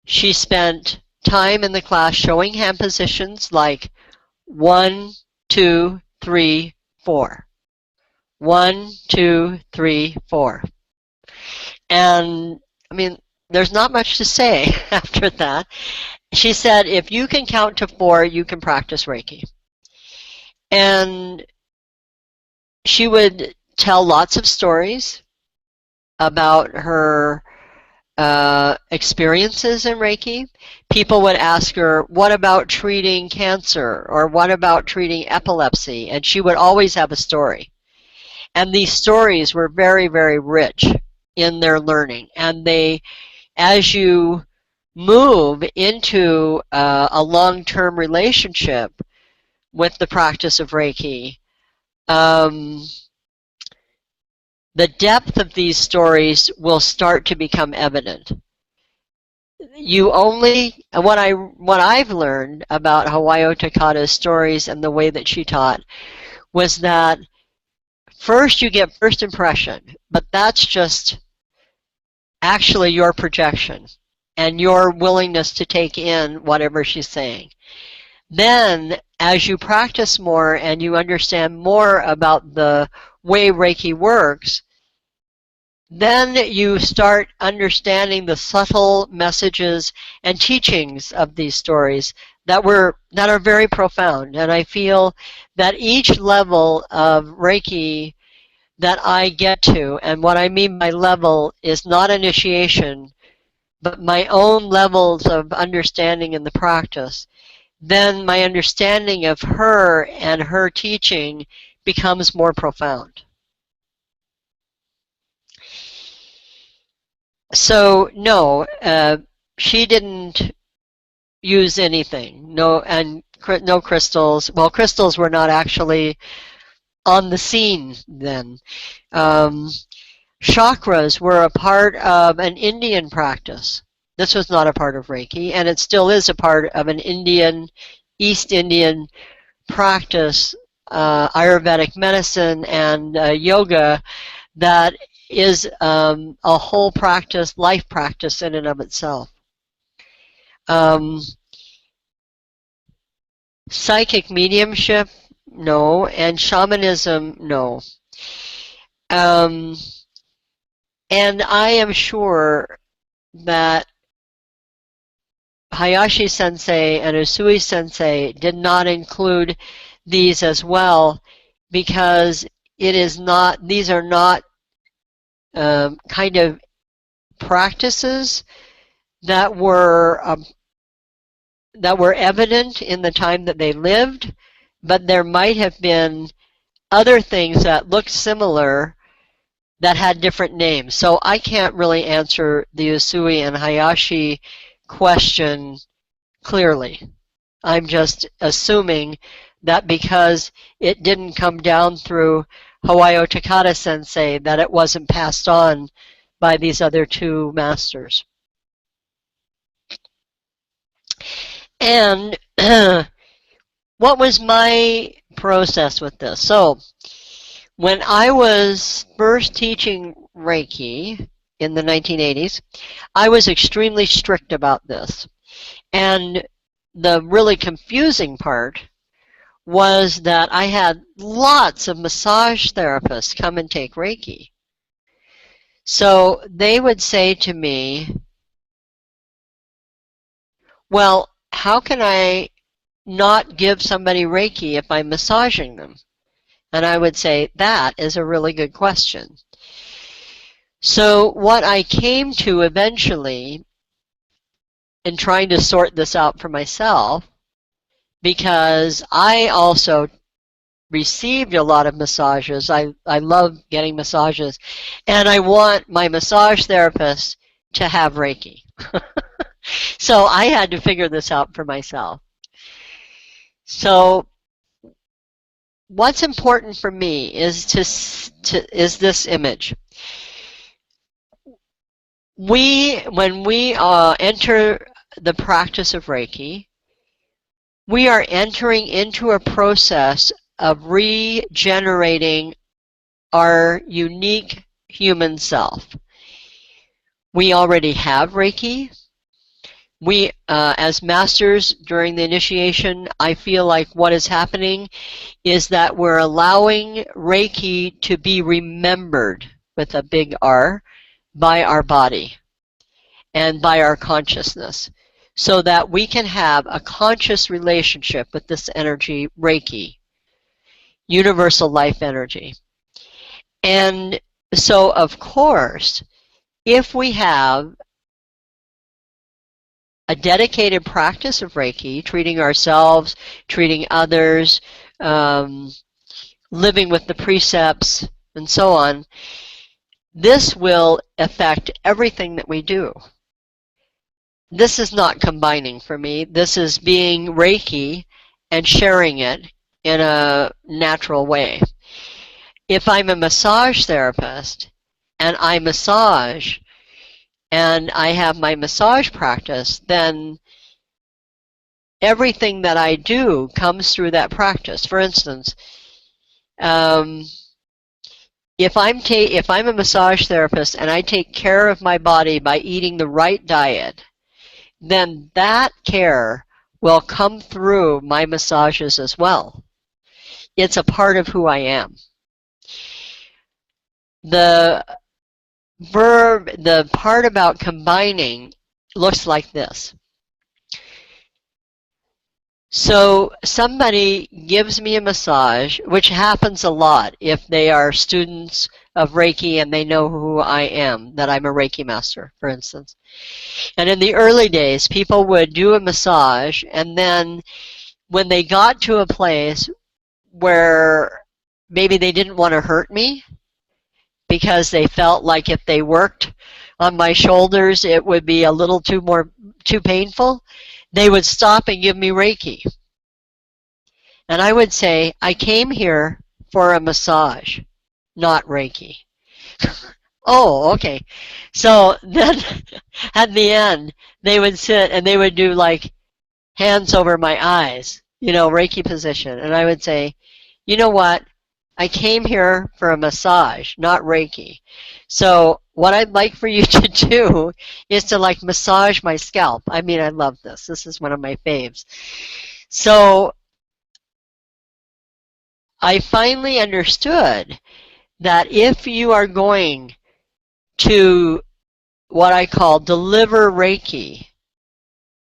She spent time in the class showing hand positions like 1, 2, 3, 4. 1, 2, 3, 4. And I mean, there's not much to say after that. She said, if you can count to 4, you can practice Reiki. And she would tell lots of stories about her experiences in Reiki. People would ask her, what about treating cancer? Or what about treating epilepsy? And she would always have a story. And these stories were very, very rich in their learning. And they, as you move into a long-term relationship with the practice of Reiki, the depth of these stories will start to become evident. What I've learned about Hawayo Takata's stories and the way that she taught was that first you get first impression, but that's just actually your projection and your willingness to take in whatever she's saying. Then, as you practice more and you understand more about the way Reiki works, then you start understanding the subtle messages and teachings of these stories that are very profound. And I feel that each level of Reiki that I get to, and what I mean by level is not initiation, but my own levels of understanding in the practice, then my understanding of her and her teaching becomes more profound. So no, she didn't use anything. No, and no crystals. Well, crystals were not actually on the scene then. Chakras were a part of an Indian practice. This was not a part of Reiki, and it still is a part of an East Indian practice, Ayurvedic medicine and yoga, that is a whole practice, life practice in and of itself. Psychic mediumship, no, and shamanism, no. And I am sure that Hayashi Sensei and Usui Sensei did not include these as well, because these are not kind of practices that were evident in the time that they lived, but there might have been other things that looked similar that had different names. So I can't really answer the Usui and Hayashi question clearly. I'm just assuming that because it didn't come down through Hawayo Takata Sensei, that it wasn't passed on by these other two masters. And what was my process with this? So when I was first teaching Reiki in the 1980s, I was extremely strict about this. And the really confusing part was that I had lots of massage therapists come and take Reiki. So they would say to me, well, how can I not give somebody Reiki if I'm massaging them? And I would say, that is a really good question. So what I came to eventually, in trying to sort this out for myself, because I also received a lot of massages. I love getting massages, and I want my massage therapist to have Reiki. So I had to figure this out for myself. So what's important for me is is this image. When we enter the practice of Reiki, we are entering into a process of regenerating our unique human self. We already have Reiki. We, as masters during the initiation, I feel like what is happening is that we're allowing Reiki to be remembered, with a big R, by our body and by our consciousness, so that we can have a conscious relationship with this energy, Reiki, universal life energy. And so, of course, if we have a dedicated practice of Reiki, treating ourselves, treating others, living with the precepts, and so on, this will affect everything that we do. This is not combining for me. This is being Reiki and sharing it in a natural way. If I'm a massage therapist and I massage and I have my massage practice, then everything that I do comes through that practice. For instance, if I'm a massage therapist and I take care of my body by eating the right diet, then that care will come through my massages as well. It's a part of who I am. The part about combining looks like this. So somebody gives me a massage, which happens a lot if they are students of Reiki and they know who I am, that I'm a Reiki master, for instance. And in the early days, people would do a massage, and then when they got to a place where maybe they didn't want to hurt me, because they felt like if they worked on my shoulders, it would be a little too painful, they would stop and give me Reiki. And I would say, I came here for a massage, not Reiki. Oh, okay. So then at the end, they would sit and they would do like hands over my eyes, Reiki position. And I would say, you know what? I came here for a massage, not Reiki. So what I'd like for you to do is to like massage my scalp. I mean, I love this. This is one of my faves. So I finally understood that if you are going to what I call deliver Reiki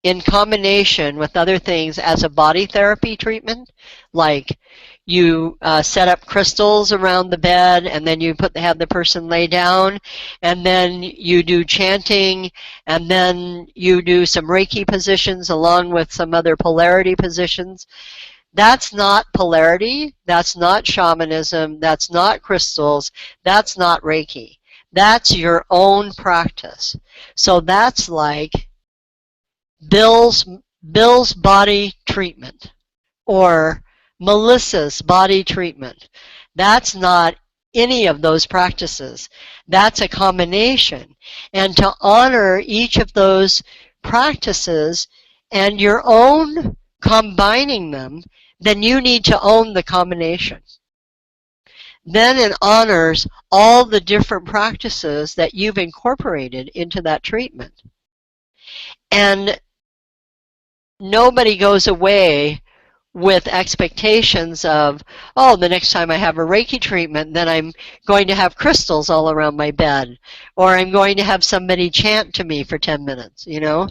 in combination with other things as a body therapy treatment, like you set up crystals around the bed, and then you have the person lay down, and then you do chanting, and then you do some Reiki positions along with some other polarity positions. That's not polarity, that's not shamanism, that's not crystals, that's not Reiki. That's your own practice. So that's like Bill's body treatment or Melissa's body treatment. That's not any of those practices. That's a combination. And to honor each of those practices and your own combining them, then you need to own the combination. Then it honors all the different practices that you've incorporated into that treatment. And nobody goes away with expectations of, oh, the next time I have a Reiki treatment, then I'm going to have crystals all around my bed, or I'm going to have somebody chant to me for 10 minutes, you know?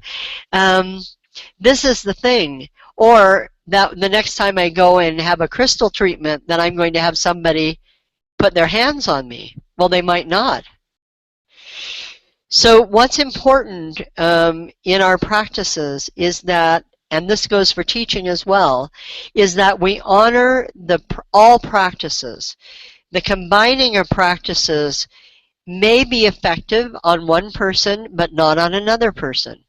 This is the thing. Or that the next time I go and have a crystal treatment, then I'm going to have somebody put their hands on me. Well, they might not. So what's important in our practices is that, and this goes for teaching as well, is that we honor all practices. The combining of practices may be effective on one person, but not on another person.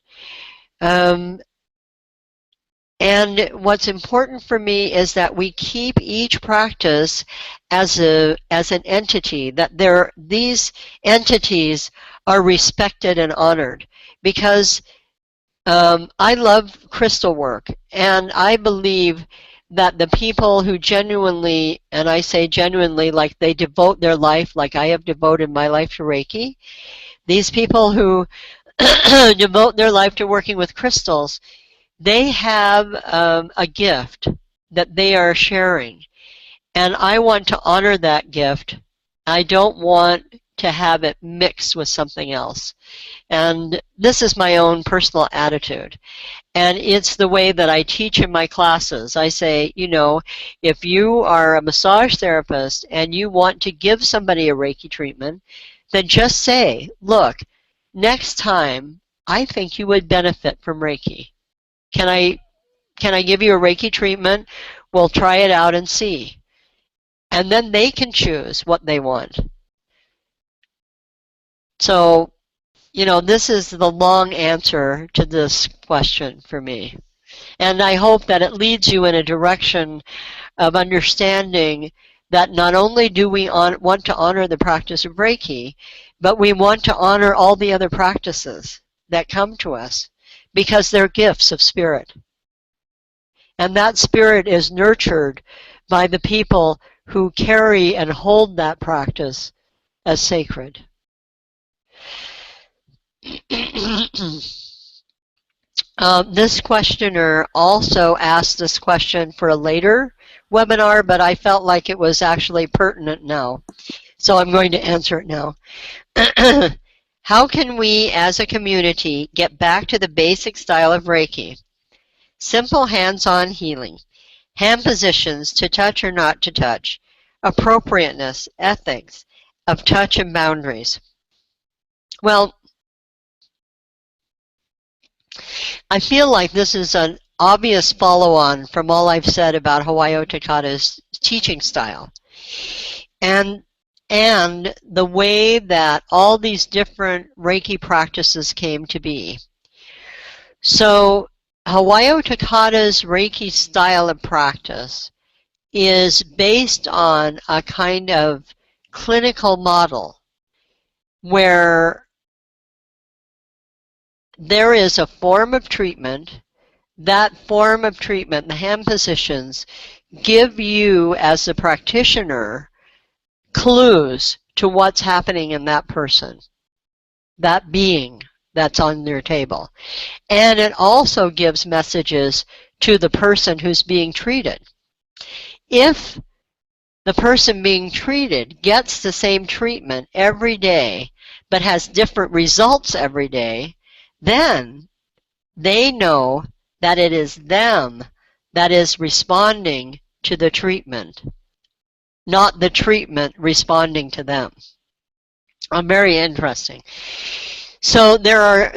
And what's important for me is that we keep each practice as an entity, that these entities are respected and honored. Because I love crystal work, and I believe that the people who genuinely, and I say genuinely, like they devote their life, like I have devoted my life to Reiki, these people who devote their life to working with crystals, they have a gift that they are sharing, and I want to honor that gift. I don't want to have it mixed with something else. And this is my own personal attitude. And it's the way that I teach in my classes. I say, you know, if you are a massage therapist and you want to give somebody a Reiki treatment, then just say, look, next time I think you would benefit from Reiki. Can I give you a Reiki treatment? We'll try it out and see. And then they can choose what they want. So, you know, this is the long answer to this question for me. And I hope that it leads you in a direction of understanding that not only do we want to honor the practice of Reiki, but we want to honor all the other practices that come to us because they're gifts of spirit. And that spirit is nurtured by the people who carry and hold that practice as sacred. This questioner also asked this question for a later webinar, but I felt like it was actually pertinent now. So I'm going to answer it now. How can we as a community get back to the basic style of Reiki? Simple hands-on healing, hand positions to touch or not to touch, appropriateness, ethics of touch and boundaries. Well, I feel like this is an obvious follow-on from all I've said about Hawayo Takata's teaching style. And the way that all these different Reiki practices came to be. So Hawayo Takata's Reiki style of practice is based on a kind of clinical model where there is a form of treatment. That form of treatment, the hand positions, give you as a practitioner clues to what's happening in that person, that being that's on your table. And it also gives messages to the person who's being treated. If the person being treated gets the same treatment every day, but has different results every day, then they know that it is them that is responding to the treatment, not the treatment responding to them. Very interesting. So there are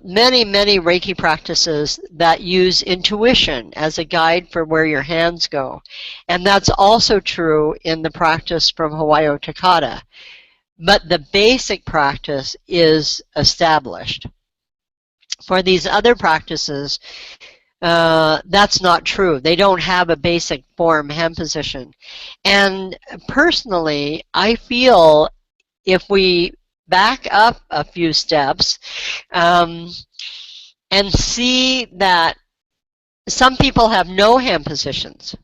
many Reiki practices that use intuition as a guide for where your hands go, and that's also true in the practice from Hawayo Takata. But the basic practice is established. For these other practices, that's not true. They don't have a basic form hand position. And personally, I feel if we back up a few steps and see that some people have no hand positions.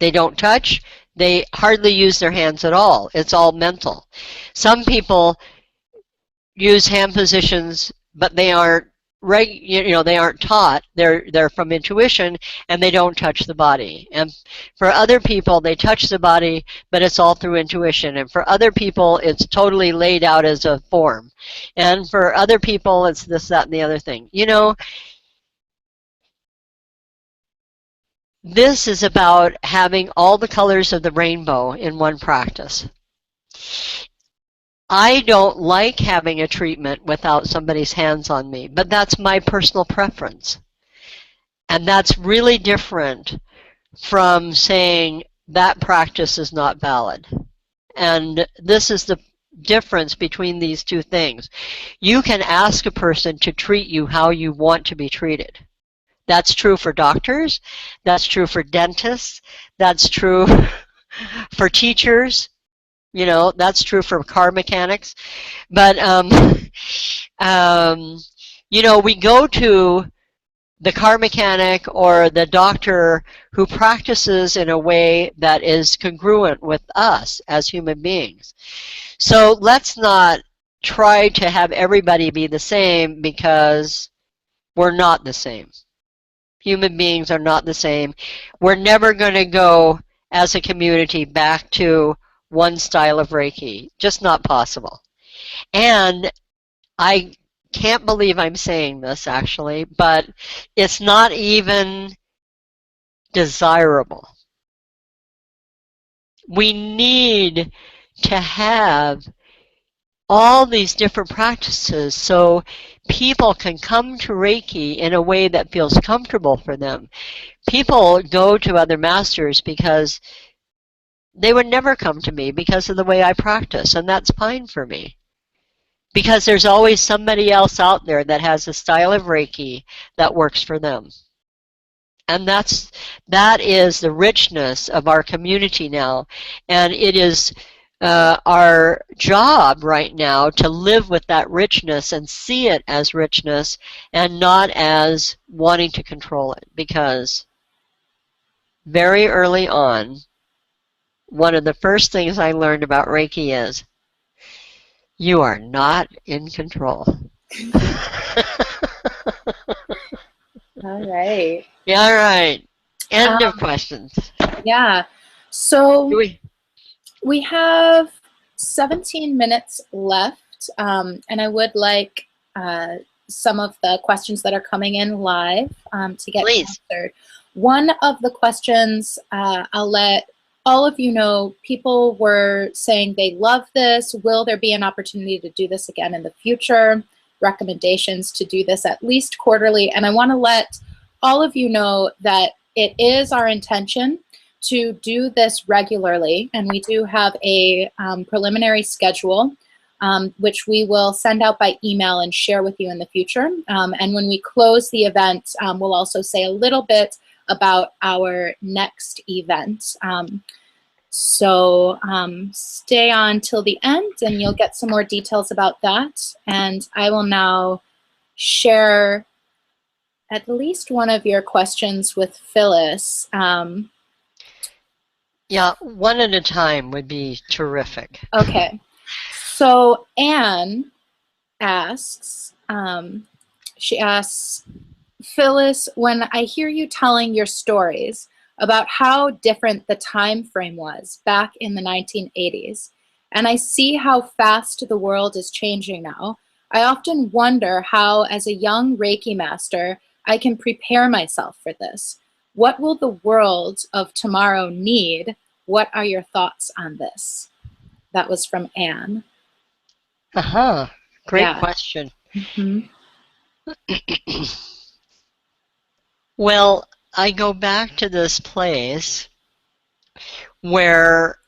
They don't touch. They hardly use their hands at all. It's all mental. Some people use hand positions, but they aren't they aren't taught. They're from intuition, and they don't touch the body. And for other people, they touch the body, but it's all through intuition. And for other people, it's totally laid out as a form. And for other people, it's this, that, and the other thing. You know, this is about having all the colors of the rainbow in one practice. I don't like having a treatment without somebody's hands on me, but that's my personal preference. And that's really different from saying that practice is not valid. And this is the difference between these two things. You can ask a person to treat you how you want to be treated. That's true for doctors, that's true for dentists, that's true for teachers. You know, that's true for car mechanics. But, you know, we go to the car mechanic or the doctor who practices in a way that is congruent with us as human beings. So let's not try to have everybody be the same, because we're not the same. Human beings are not the same. We're never going to go as a community back to one style of Reiki. Just not possible. And I can't believe I'm saying this, actually, but it's not even desirable. We need to have all these different practices so people can come to Reiki in a way that feels comfortable for them. People go to other masters because they would never come to me because of the way I practice, and that's fine for me. Because there's always somebody else out there that has a style of Reiki that works for them. And that is the richness of our community now. And it is our job right now to live with that richness and see it as richness and not as wanting to control it. Because very early on, one of the first things I learned about Reiki is you are not in control. All right. Yeah, all right. End of questions. Yeah. So we have 17 minutes left, and I would like some of the questions that are coming in live to get answered. One of the questions, I'll let all of you know, people were saying they love this. Will there be an opportunity to do this again in the future? Recommendations to do this at least quarterly. And I want to let all of you know that it is our intention to do this regularly. And we do have a preliminary schedule, which we will send out by email and share with you in the future. And when we close the event, we'll also say a little bit about our next event. So stay on till the end and you'll get some more details about that. And I will now share at least one of your questions with Phyllis. Yeah, one at a time would be terrific. Okay. So Anne asks, she asks, Phyllis, when I hear you telling your stories about how different the time frame was back in the 1980s, and I see how fast the world is changing now. I often wonder how, as a young Reiki master, I can prepare myself for this. What will the world of tomorrow need? What are your thoughts on this? That was from Anne. Uh-huh. Great Yeah. question. Mhm. Well, I go back to this place where,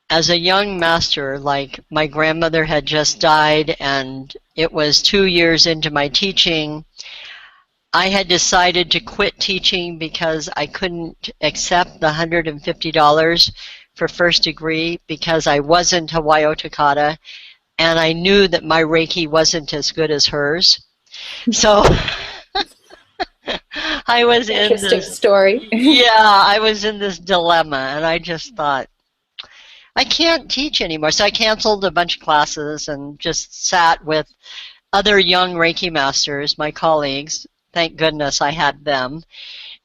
as a young master, like my grandmother had just died and it was 2 years into my teaching, I had decided to quit teaching because I couldn't accept the $150 for first degree because I wasn't Hawayo Takata and I knew that my Reiki wasn't as good as hers. So I was in Interesting this, story. I was in this dilemma, and I just thought, I can't teach anymore. So I canceled a bunch of classes and just sat with other young Reiki masters, my colleagues. Thank goodness I had them.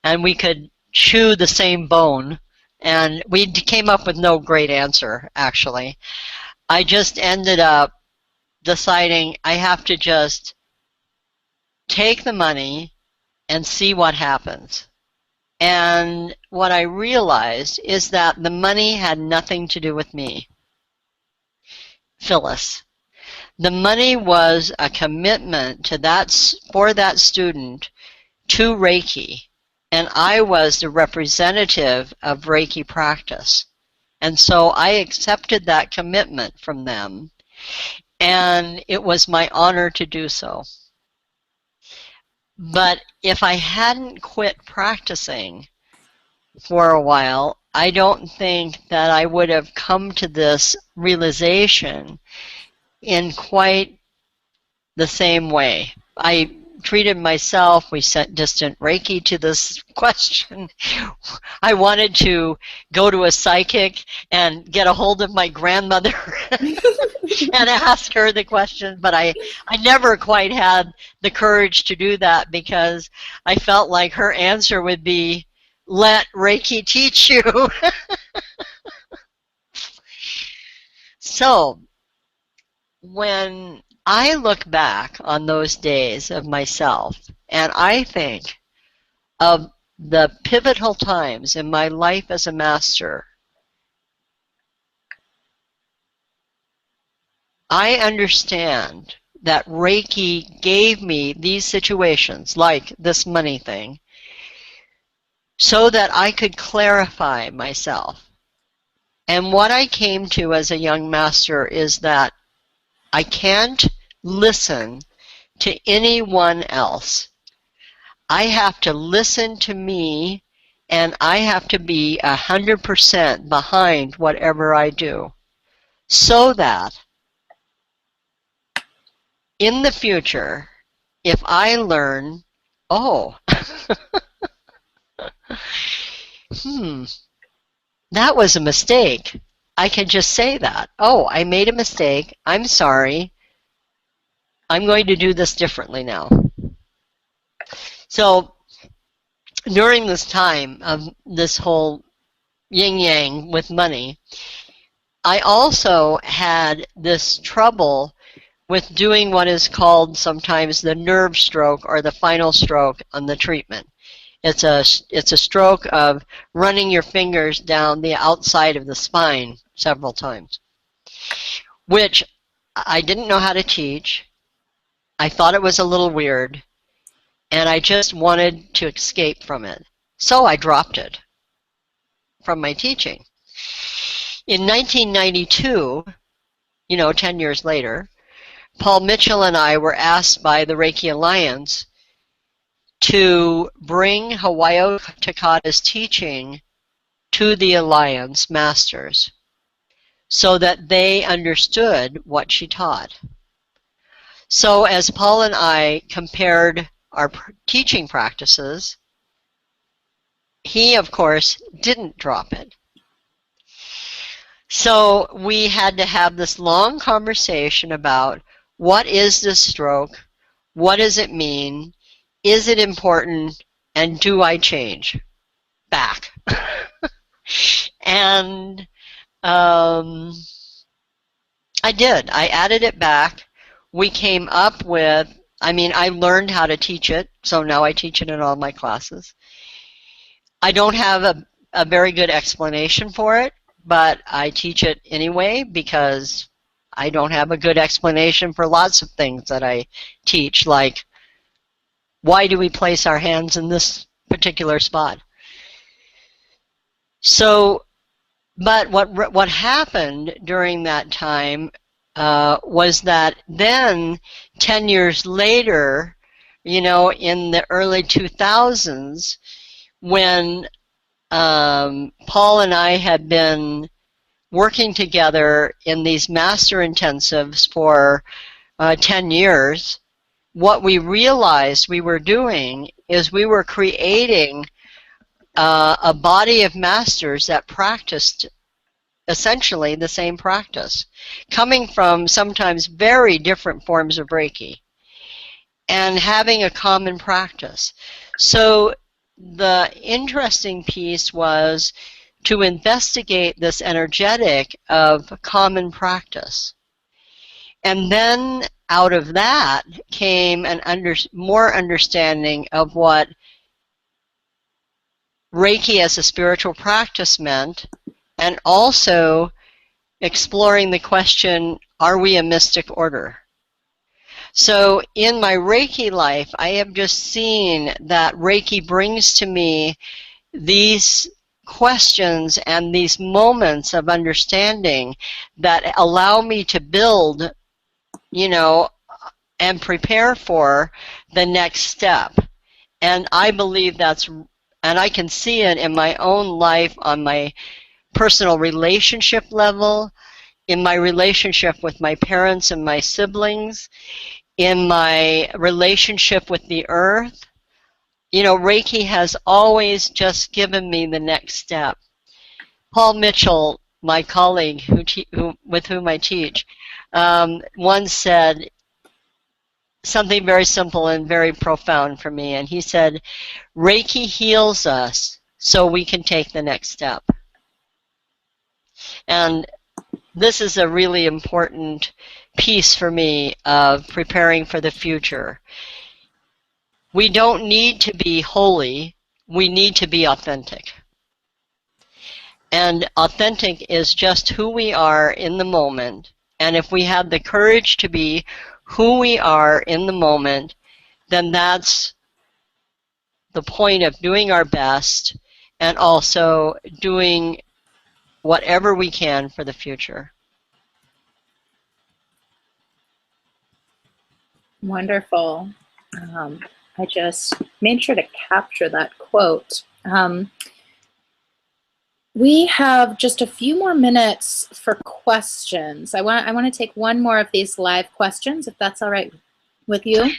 And we could chew the same bone. And we came up with no great answer, actually. I just ended up deciding I have to just take the money and see what happens. And what I realized is that the money had nothing to do with me, Phyllis. The money was a commitment to for that student to Reiki, and I was the representative of Reiki practice. And so I accepted that commitment from them, and it was my honor to do so. But if I hadn't quit practicing for a while, I don't think that I would have come to this realization in quite the same way. I treated myself, we sent distant Reiki to this question. I wanted to go to a psychic and get a hold of my grandmother and ask her the question, but I never quite had the courage to do that because I felt like her answer would be, let Reiki teach you. So when I look back on those days of myself and I think of the pivotal times in my life as a master, I understand that Reiki gave me these situations, like this money thing, so that I could clarify myself. And what I came to as a young master is that I can't listen to anyone else. I have to listen to me, and I have to be 100% behind whatever I do, so that in the future, if I learn, oh, that was a mistake, I can just say that. Oh, I made a mistake. I'm sorry. I'm going to do this differently now. So during this time of this whole yin-yang with money, I also had this trouble with doing what is called sometimes the nerve stroke or the final stroke on the treatment. It's a stroke of running your fingers down the outside of the spine several times, which I didn't know how to teach. I thought it was a little weird, and I just wanted to escape from it. So I dropped it from my teaching. In 1992, 10 years later, Paul Mitchell and I were asked by the Reiki Alliance to bring Hawayo Takata's teaching to the Alliance masters so that they understood what she taught. So as Paul and I compared our teaching practices, he, of course, didn't drop it. So we had to have this long conversation about what is this stroke, what does it mean, is it important, and do I change back? And I did. I added it back. We came up with, I mean, I learned how to teach it, so now I teach it in all my classes. I don't have a very good explanation for it, but I teach it anyway because I don't have a good explanation for lots of things that I teach, like why do we place our hands in this particular spot? So, but what happened during that time was that then 10 years later, you know, in the early 2000s, when Paul and I had been working together in these master intensives for 10 years, what we realized we were doing is we were creating a body of masters that practiced essentially the same practice, coming from sometimes very different forms of Reiki and having a common practice. So the interesting piece was to investigate this energetic of common practice. And then out of that came more understanding of what Reiki as a spiritual practice meant, and also exploring the question, are we a mystic order? So in my Reiki life, I have just seen that Reiki brings to me these questions and these moments of understanding that allow me to build, you know, and prepare for the next step. And I believe that's, and I can see it in my own life on my personal relationship level, in my relationship with my parents and my siblings, in my relationship with the earth. You know, Reiki has always just given me the next step. Paul Mitchell, my colleague with whom I teach, once said something very simple and very profound for me, and he said, Reiki heals us so we can take the next step. And this is a really important piece for me of preparing for the future. We don't need to be holy, we need to be authentic. And authentic is just who we are in the moment. And if we have the courage to be who we are in the moment, then that's the point of doing our best and also doing whatever we can for the future. Wonderful. I just made sure to capture that quote. We have just a few more minutes for questions. I want to take one more of these live questions, if that's all right with you.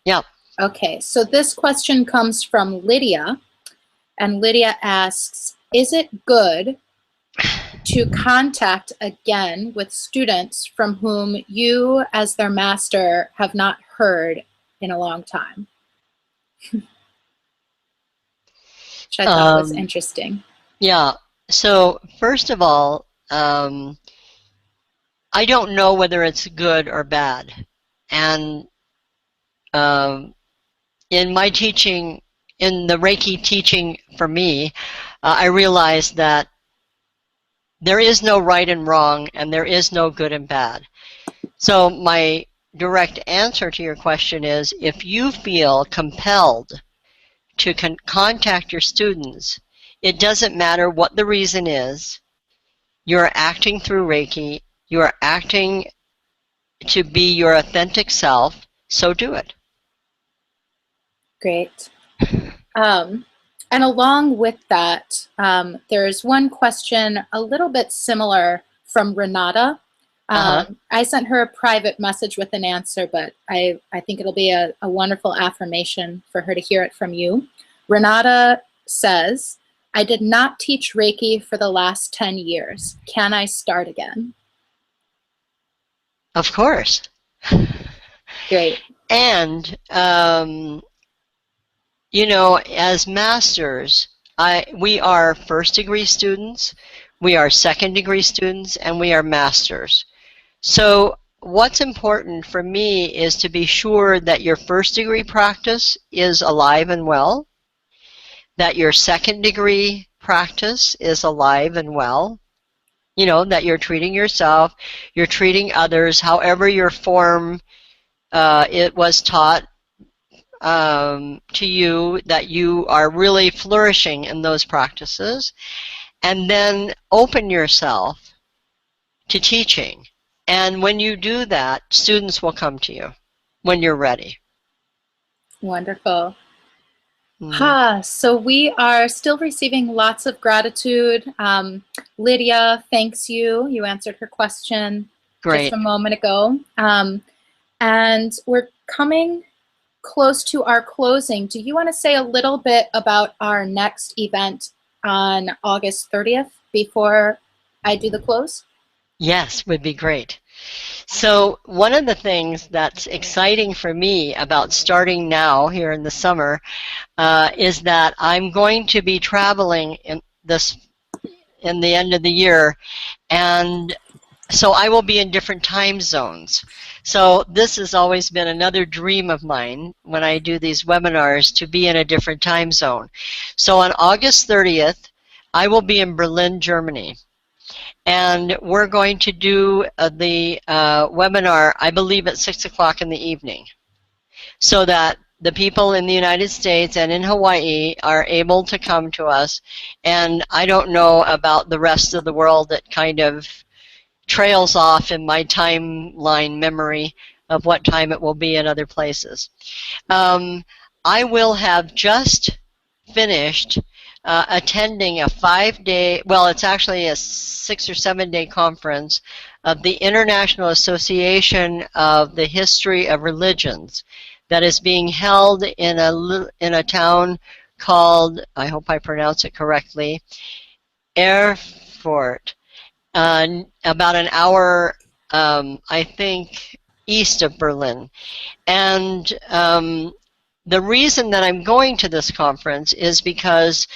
Yeah. Okay, so this question comes from Lydia, and Lydia asks, is it good to contact again with students from whom you, as their master, have not heard in a long time? Which I thought was interesting. Yeah. So first of all, I don't know whether it's good or bad. And in my teaching, in the Reiki teaching for me, I realized that there is no right and wrong, and there is no good and bad. So my direct answer to your question is, if you feel compelled to contact your students, it doesn't matter what the reason is, you're acting through Reiki, you're acting to be your authentic self, so do it. Great. And along with that, there's one question a little bit similar from Renata. I sent her a private message with an answer, but I think it'll be a wonderful affirmation for her to hear it from you. Renata says, I did not teach Reiki for the last 10 years. Can I start again? Of course. Great. And, you know, as masters, we are first degree students, we are second degree students, and we are masters. So what's important for me is to be sure that your first degree practice is alive and well, that your second degree practice is alive and well, you know, that you're treating yourself, you're treating others, however your form it was taught to you, that you are really flourishing in those practices, and then open yourself to teaching. And when you do that, students will come to you when you're ready. Wonderful. So we are still receiving lots of gratitude. Lydia thanks you. You answered her question Great. just a moment ago. And we're coming close to our closing. Do you want to say a little bit about our next event on August 30th before I do the close? Yes, would be great. So one of the things that's exciting for me about starting now here in the summer is that I'm going to be traveling in the end of the year, and so I will be in different time zones. So this has always been another dream of mine when I do these webinars, to be in a different time zone. So on August 30th, I will be in Berlin, Germany. And we're going to do the webinar, I believe, at 6 o'clock in the evening, so that the people in the United States and in Hawaii are able to come to us. And I don't know about the rest of the world. That kind of trails off in my timeline memory of what time it will be in other places. I will have just finished attending a 5-day, well, it's actually a 6 or 7 day conference of the International Association of the History of Religions, that is being held in a town called, I hope I pronounce it correctly, Erfurt, about an hour, I think, east of Berlin. And the reason that I'm going to this conference is because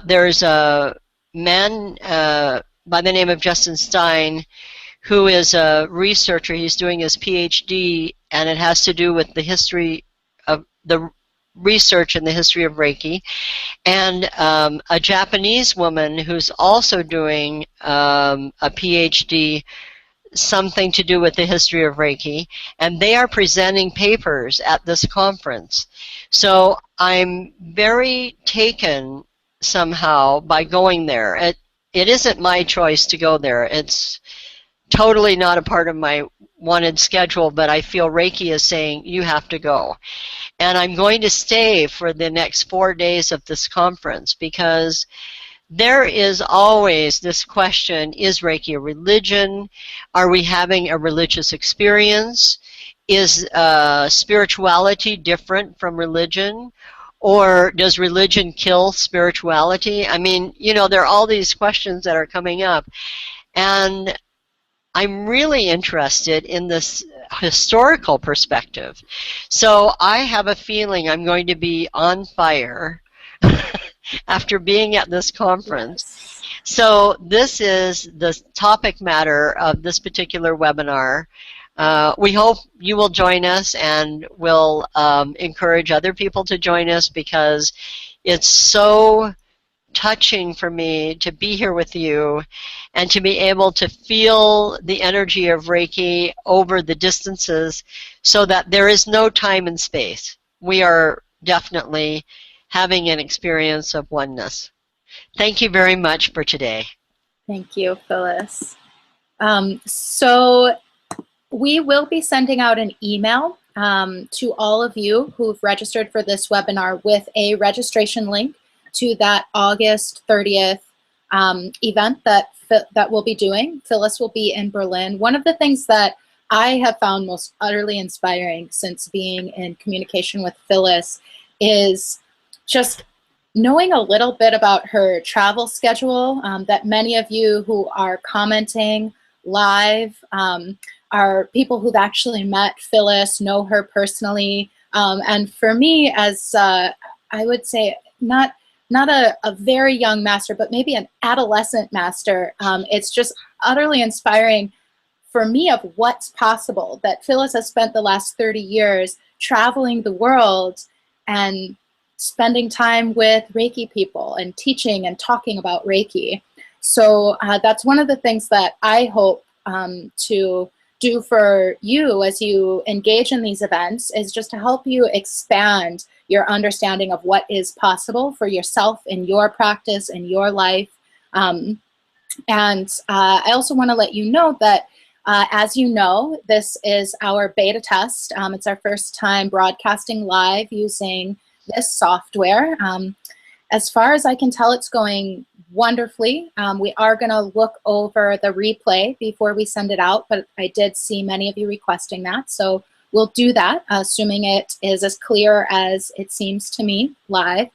there's a man by the name of Justin Stein, who is a researcher. He's doing his PhD, and it has to do with the history of the research in the history of Reiki, and a Japanese woman who's also doing a PhD, something to do with the history of Reiki, and they are presenting papers at this conference. So I'm very taken somehow by going there. It isn't my choice to go there. It's totally not a part of my wanted schedule, but I feel Reiki is saying you have to go. And I'm going to stay for the next 4 days of this conference, because there is always this question, is Reiki a religion? Are we having a religious experience? Is spirituality different from religion? Or does religion kill spirituality? I mean, you know, there are all these questions that are coming up. And I'm really interested in this historical perspective. So I have a feeling I'm going to be on fire after being at this conference. Yes. So this is the topic matter of this particular webinar. We hope you will join us, and we'll encourage other people to join us, because it's so touching for me to be here with you and to be able to feel the energy of Reiki over the distances, so that there is no time and space. We are definitely having an experience of oneness. Thank you very much for today. Thank you, Phyllis. So we will be sending out an email to all of you who've registered for this webinar with a registration link to that August 30th event that we'll be doing. Phyllis will be in Berlin. One of the things that I have found most utterly inspiring since being in communication with Phyllis is just knowing a little bit about her travel schedule, that many of you who are commenting live are people who've actually met Phyllis, know her personally. And for me, as I would say, not a very young master, but maybe an adolescent master, it's just utterly inspiring for me of what's possible, that Phyllis has spent the last 30 years traveling the world and spending time with Reiki people and teaching and talking about Reiki. So that's one of the things that I hope to do for you as you engage in these events, is just to help you expand your understanding of what is possible for yourself in your practice, in your life. And I also want to let you know that, as you know, this is our beta test. It's our first time broadcasting live using this software. As far as I can tell, it's going wonderfully. We are going to look over the replay before we send it out, but I did see many of you requesting that. So we'll do that, assuming it is as clear as it seems to me live.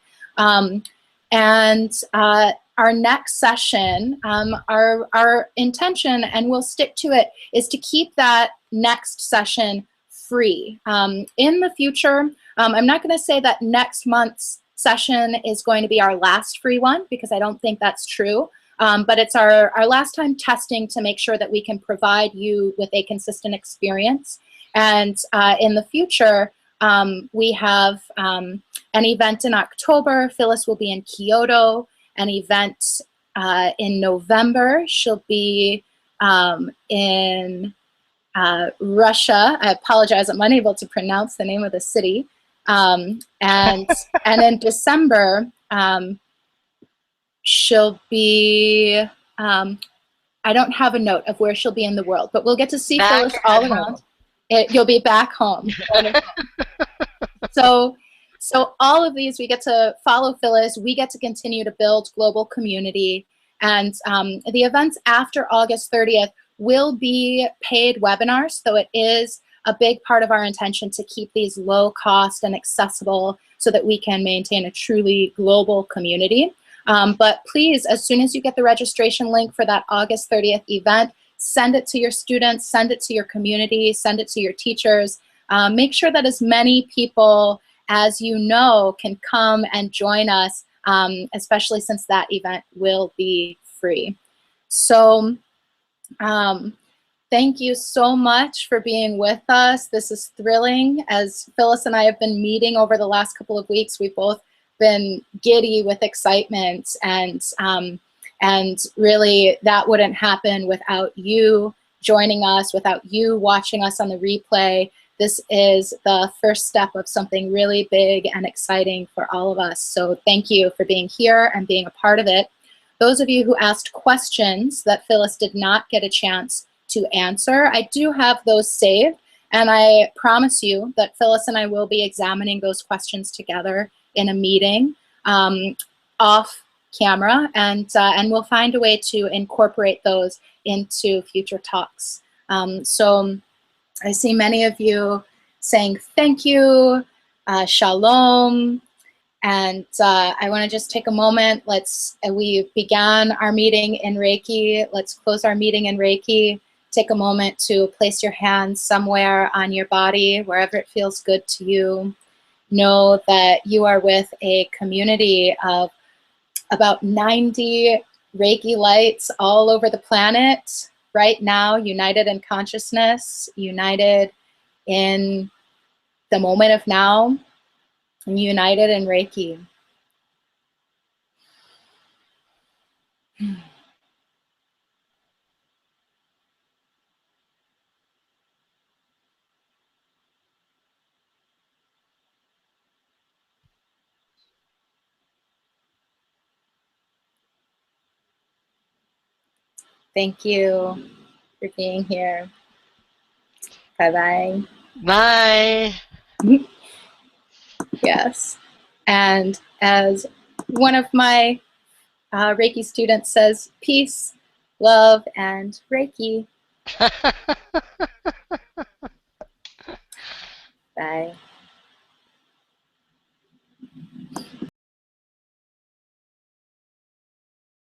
Our next session, our intention, and we'll stick to it, is to keep that next session free. In the future, I'm not going to say that next month's session is going to be our last free one, because I don't think that's true. But it's our last time testing to make sure that we can provide you with a consistent experience. And in the future, we have an event in October. Phyllis will be in Kyoto. An event in November. She'll be in Russia. I apologize, I'm unable to pronounce the name of the city. And in December, she'll be, I don't have a note of where she'll be in the world, but we'll get to see Phyllis all around. You'll be back home. So all of these, we get to follow Phyllis. We get to continue to build global community. And the events after August 30th will be paid webinars. So it is a big part of our intention to keep these low cost and accessible so that we can maintain a truly global community. But please, as soon as you get the registration link for that August 30th event, send it to your students, send it to your community, send it to your teachers. Make sure that as many people as you know can come and join us, especially since that event will be free. So thank you so much for being with us. This is thrilling. As Phyllis and I have been meeting over the last couple of weeks, we've both been giddy with excitement, and really that wouldn't happen without you joining us, without you watching us on the replay. This is the first step of something really big and exciting for all of us. So thank you for being here and being a part of it. Those of you who asked questions that Phyllis did not get a chance to answer, I do have those saved, and I promise you that Phyllis and I will be examining those questions together in a meeting off camera, and we'll find a way to incorporate those into future talks. So I see many of you saying thank you, shalom, and I want to just take a moment. We began our meeting in Reiki. Let's close our meeting in Reiki. Take a moment to place your hands somewhere on your body, wherever it feels good to you. Know that you are with a community of about 90 Reiki lights all over the planet right now, united in consciousness, united in the moment of now, and united in Reiki. Thank you for being here. Bye-bye. Bye. Yes. And as one of my Reiki students says, peace, love, and Reiki. Bye.